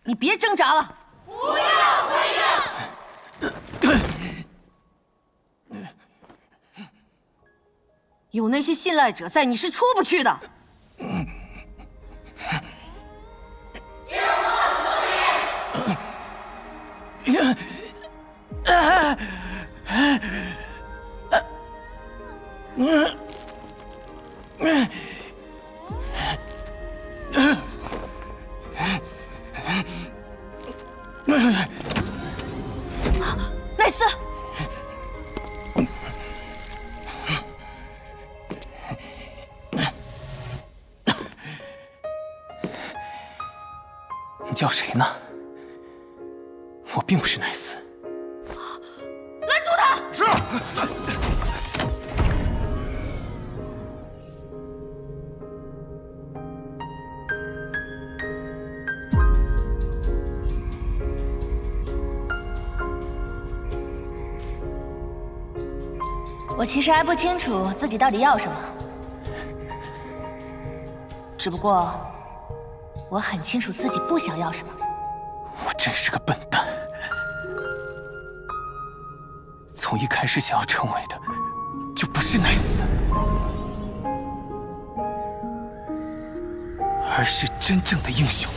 你别挣扎了。不要回应！有那些信赖者在，你是出不去的。静默处理。奈斯，你叫谁呢？我并不是奈斯。拦住他！是。我其实还不清楚自己到底要什么，只不过我很清楚自己不想要什么。我真是个笨蛋，从一开始想要成为的就不是奈斯，而是真正的英雄。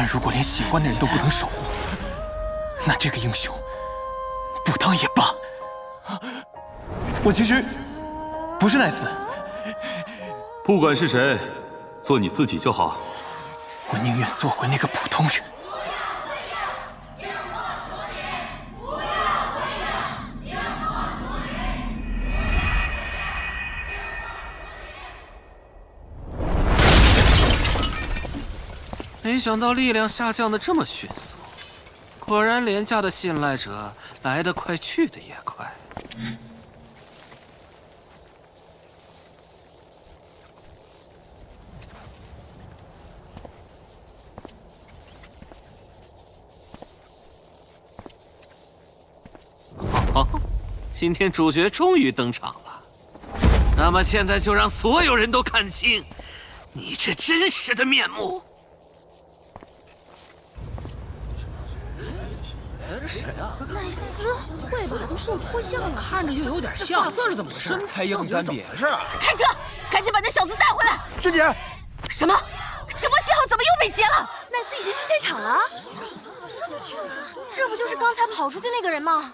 如果连喜欢的人都不能守护，那这个英雄不当也罢。我其实不是奈斯，不管是谁，做你自己就好。我宁愿做回那个普通人。没想到力量下降的这么迅速，果然廉价的信赖者来得快，去得也快。哦，今天主角终于登场了，那么现在就让所有人都看清你这真实的面目。这谁啊？奈斯，怪不得都送脱相了，看着又有点像。发色是怎么回事？身材也很干瘪。是。开车，赶紧把那小子带回来！娟姐，什么？直播信号怎么又被截了？奈斯已经去现场了。这就去了？这不就是刚才跑出去那个人吗？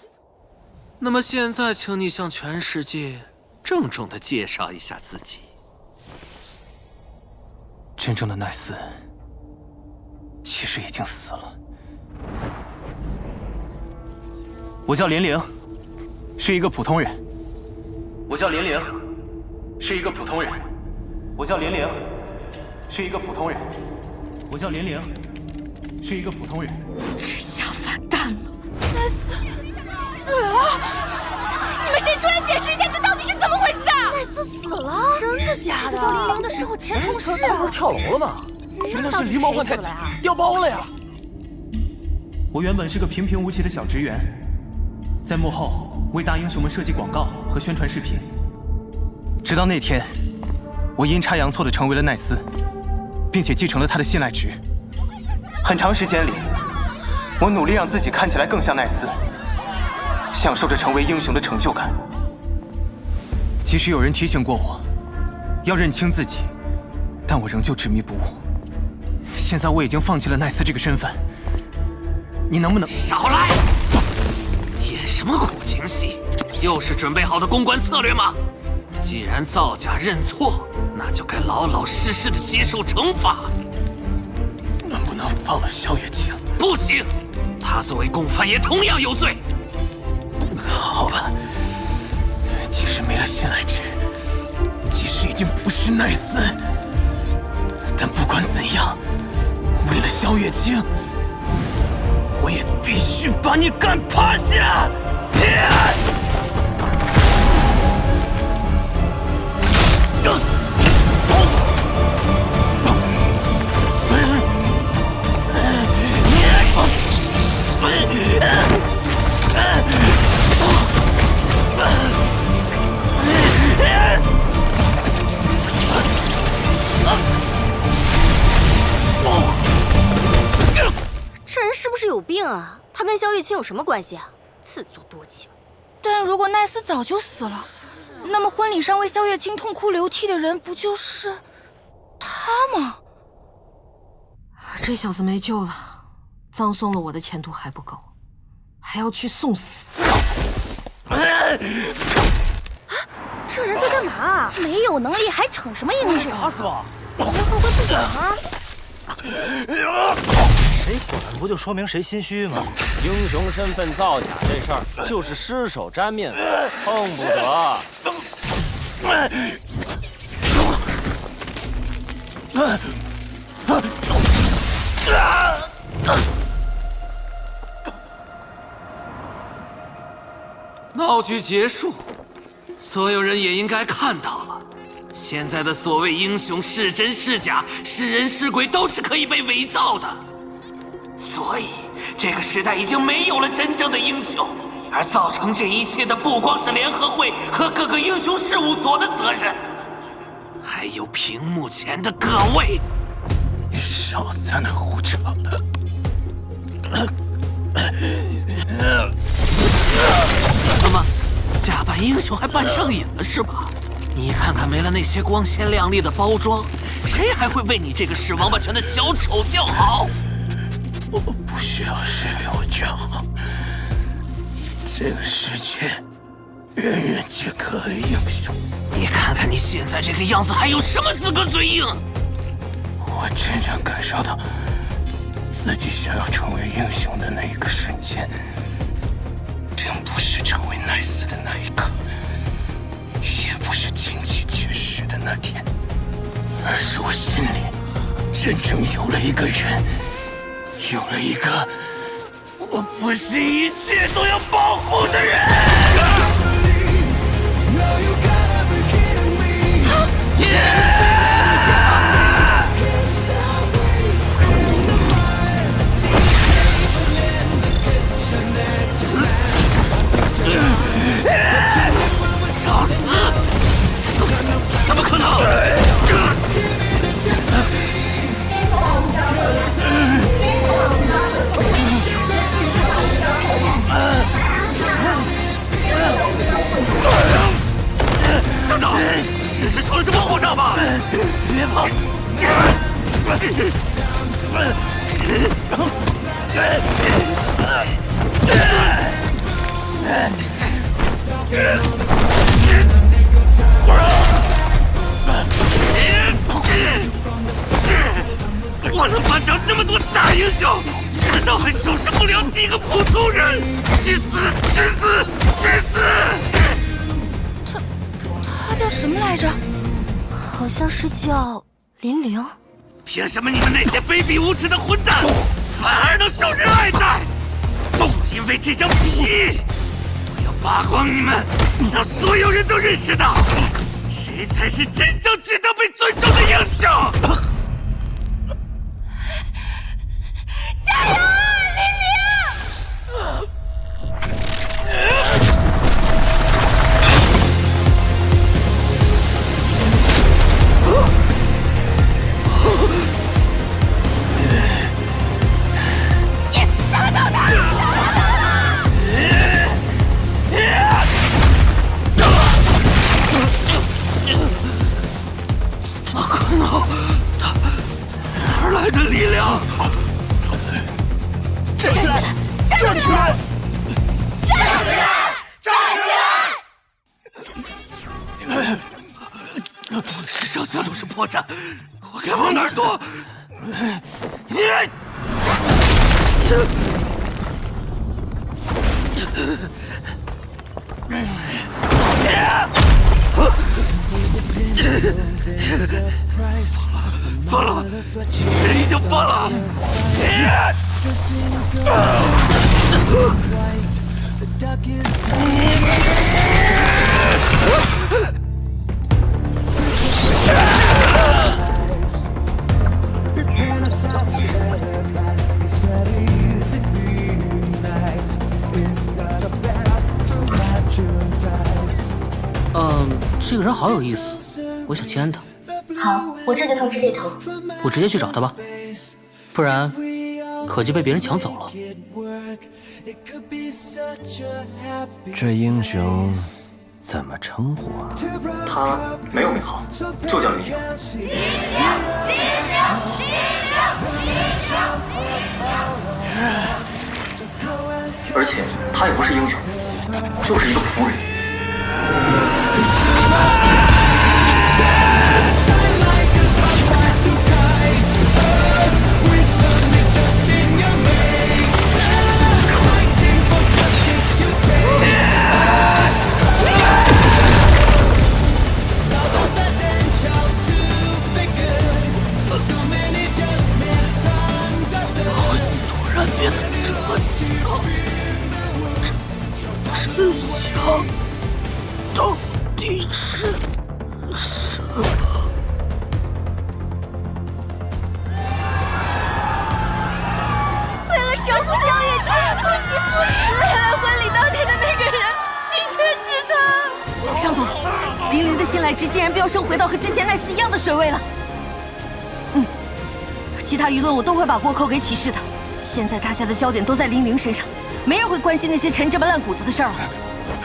那么现在，请你向全世界郑重地介绍一下自己。真正的奈斯其实已经死了。我叫林凌，是一个普通人。我叫林凌，是一个普通人。我叫林凌，是一个普通人。我叫林凌，是一个普通人。这下完蛋了，奈斯死了！你们谁出来解释一下，这到底是怎么回事？奈斯死了？真的假的？叫林凌的是我前同事这不是跳楼了吗？原来是狸猫换太子掉包了呀！我原本是个平平无奇的小职员，在幕后为大英雄们设计广告和宣传视频。直到那天，我阴差阳错地成为了奈斯，并且继承了他的信赖值。很长时间里，我努力让自己看起来更像奈斯，享受着成为英雄的成就感。即使有人提醒过我，要认清自己，但我仍旧执迷不悟。现在我已经放弃了奈斯这个身份，你能不能少来！演什么苦情戏？又是准备好的公关策略吗？既然造假认错，那就该老老实实的接受惩罚。能不能放了萧月清？不行，他作为共犯也同样有罪。好吧，即使没了信赖值，即使已经不是奈斯，但不管怎样，为了萧月清，我也必须把你干趴下！这人是不是有病啊？他跟萧月清有什么关系啊？自作多情。但如果奈斯早就死了，那么婚礼上为萧月清痛哭流涕的人不就是他吗？这小子没救了，葬送了我的前途还不够，还要去送死。这人在干嘛？没有能力还逞什么英雄？打死吧！人后悔不管吗？谁管不就说明谁心虚吗？英雄身份造假这事儿就是失手沾面粉，碰不得。闹剧结束，所有人也应该看到了，现在的所谓英雄是真是假，是人是鬼都是可以被伪造的。所以，这个时代已经没有了真正的英雄，而造成这一切的不光是联合会和各个英雄事务所的责任，还有屏幕前的各位。少在那胡扯了！怎么，假扮英雄还扮上瘾了是吧？你看看没了那些光鲜亮丽的包装，谁还会为你这个视王八拳的小丑叫好？我不需要谁为我叫好。这个世界，人人皆可为英雄。你看看你现在这个样子，还有什么资格嘴硬？我真正感受到自己想要成为英雄的那一个瞬间，并不是成为奈斯的那一刻，也不是亲戚去世的那天，而是我心里真正有了一个人，有了一个我不惜一切都要保护的人。找死！怎么可能？等等，此时出了什么故障吧？别跑！我能扮成这么多大英雄，难道还收拾不了你个普通人？去死！去死！去死！他叫什么来着？好像是叫林玲。凭什么你们那些卑鄙无耻的混蛋，反而能受人爱戴？就因为这张皮，我要扒光你们，让所有人都认识到，谁才是真正值得被尊重的英雄！加油，林玲！你杀到他！怎么可能？他哪儿来的力量？站起来！站起来！站起来！站起来！身上下都是破绽，我该往哪儿躲？放了，人已经放了。这个人好有意思，我想签他。好，我这就通知猎头。我直接去找他吧，不然可就被别人抢走了。这英雄怎么称呼啊？他没有名号，就叫林玲。而且他也不是英雄，就是一个仆人。真相到底是什么？为了守护萧月清，不惜不死，原来婚礼当天的那个人的确是他。上总，林玲的信赖值竟然飙升回到和之前那次一样的水位了。其他舆论我都会把锅扣给启示的。现在大家的焦点都在林玲身上，没人会关心那些陈这么烂谷子的事儿了。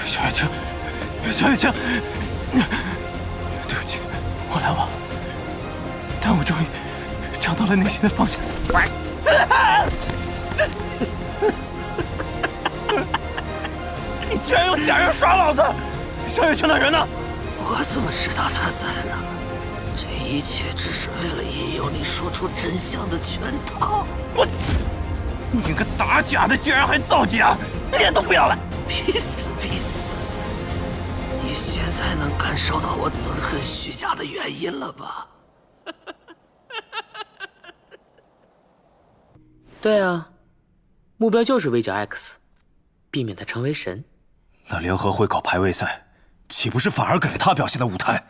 萧月清，萧月清，对不起，我来晚了，但我终于找到了内心的方向。你居然用假人耍老子！萧月清的人呢？我怎么知道他在哪？这一切只是为了引诱你说出真相的圈套。你个打假的，居然还造假，脸都不要了！必死必死！你现在能感受到我憎恨虚假的原因了吧？对啊，目标就是围剿 X， 避免他成为神。那联合会搞排位赛，岂不是反而给了他表现的舞台？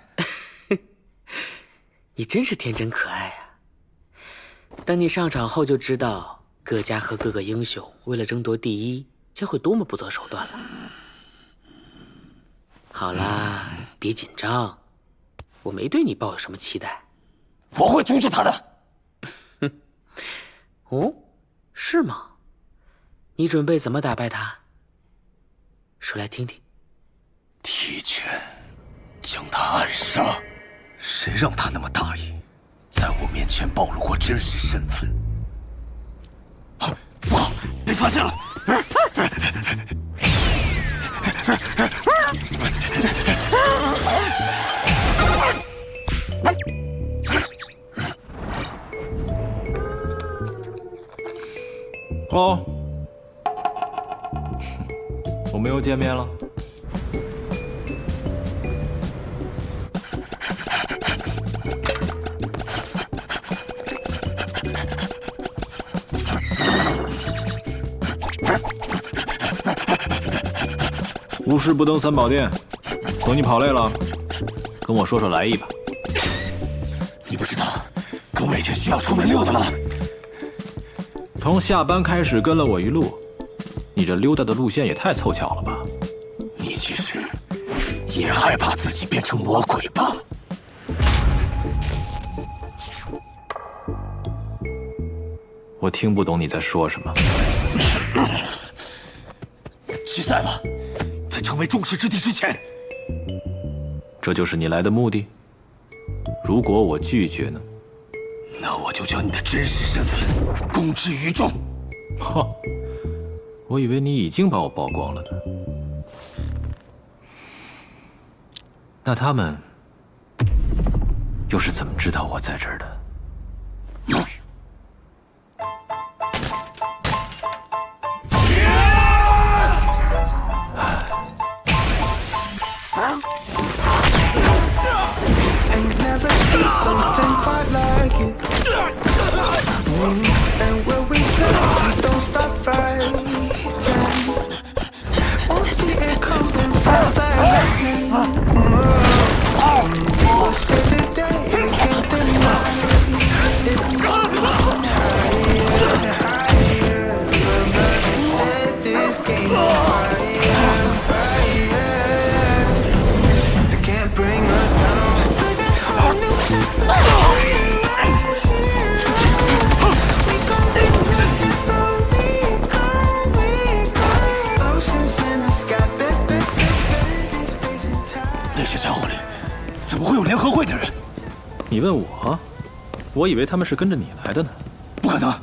你真是天真可爱啊！等你上场后就知道，各家和各个英雄为了争夺第一，将会多么不择手段了。好啦，别紧张，我没对你抱有什么期待。我会阻止他的。哦，是吗？你准备怎么打败他？说来听听。提前将他暗杀，谁让他那么大意，在我面前暴露过真实身份？不好，被发现了！哦，我们又见面了。无事不登三宝殿，等你跑累了，跟我说说来意吧。你不知道，狗每天需要出门溜达吗？从下班开始跟了我一路，你这溜达的路线也太凑巧了吧？你其实也害怕自己变成魔鬼吧？我听不懂你在说什么。去赛吧，在成为众矢之的之前。这就是你来的目的？如果我拒绝呢？那我就将你的真实身份公之于众。哼，我以为你已经把我曝光了呢。那他们又是怎么知道我在这儿的？Something quite like it. And where we go, don't stop fighting. Won't see it coming fast like lightning. We'll save the day, we can't deny it. It's going higher, higher. Remember set this game on fire, fire. They can't bring us down. Explosions in the sky. 那些家伙里，怎么会有联合会的人？你问我？我以为他们是跟着你来的呢。不可能，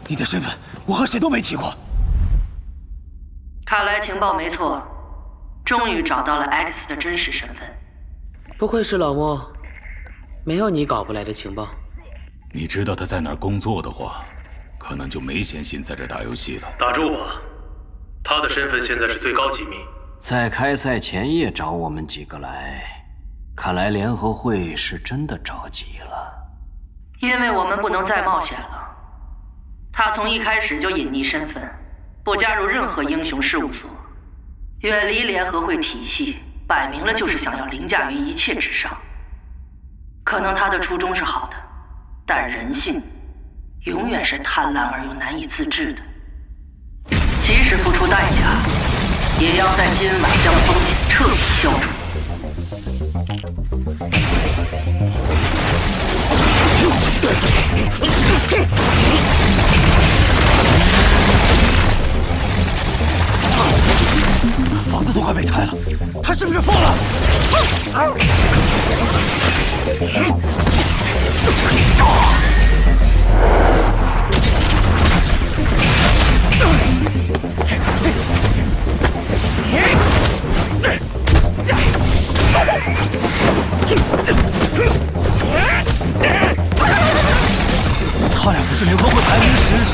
你的身份我和谁都没提过。看来情报没错，终于找到了 X 的真实身份。不愧是老莫。没有你搞不来的情报。你知道他在哪儿工作的话，可能就没闲心在这打游戏了。打住吧，他的身份现在是最高机密。在开赛前夜找我们几个来，看来联合会是真的着急了。因为我们不能再冒险了。他从一开始就隐匿身份，不加入任何英雄事务所，远离联合会体系，摆明了就是想要凌驾于一切之上。可能他的初衷是好的，但人性永远是贪婪而又难以自制的。即使付出代价，也要在今晚将风险彻底消除。房子都快被拆了，他是不是疯了？他俩不是联合会排名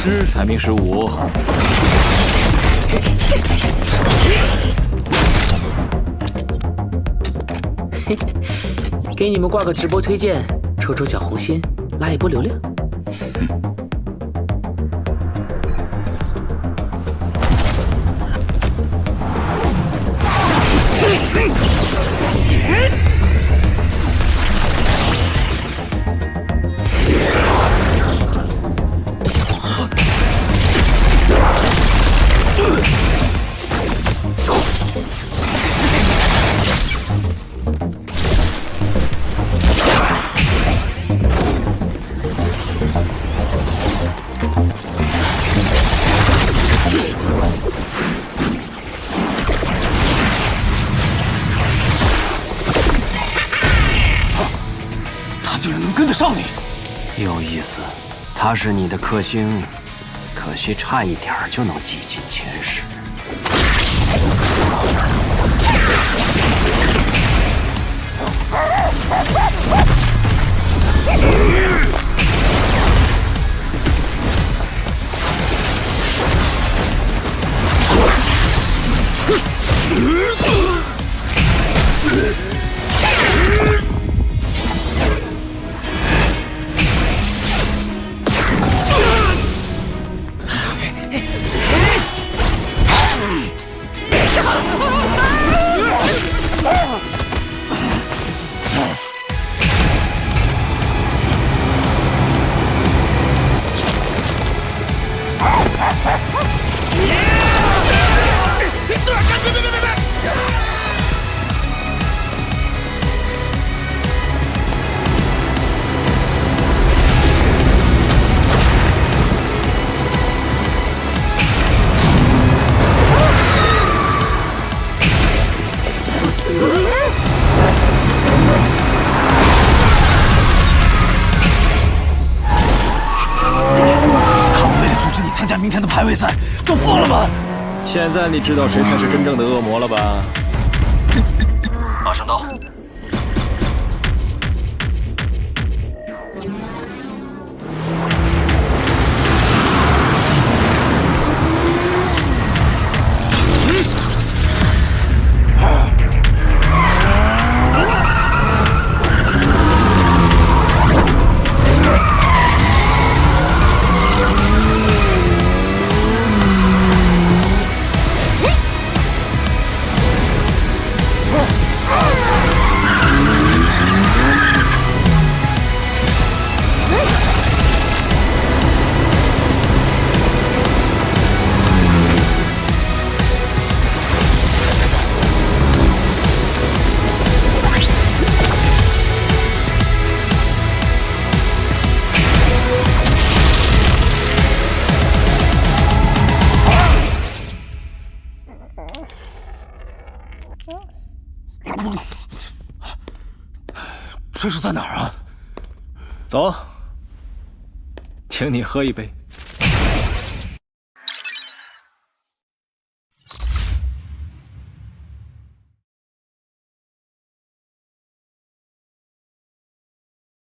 10，排名15。给你们挂个直播推荐，抽抽小红心，拉一波流量。上你，有意思。他是你的克星，可惜差一点就能挤进前10。赛都疯了吗？现在你知道谁才是真正的恶魔了吧？马上到。这是在哪儿啊？走，请你喝一杯。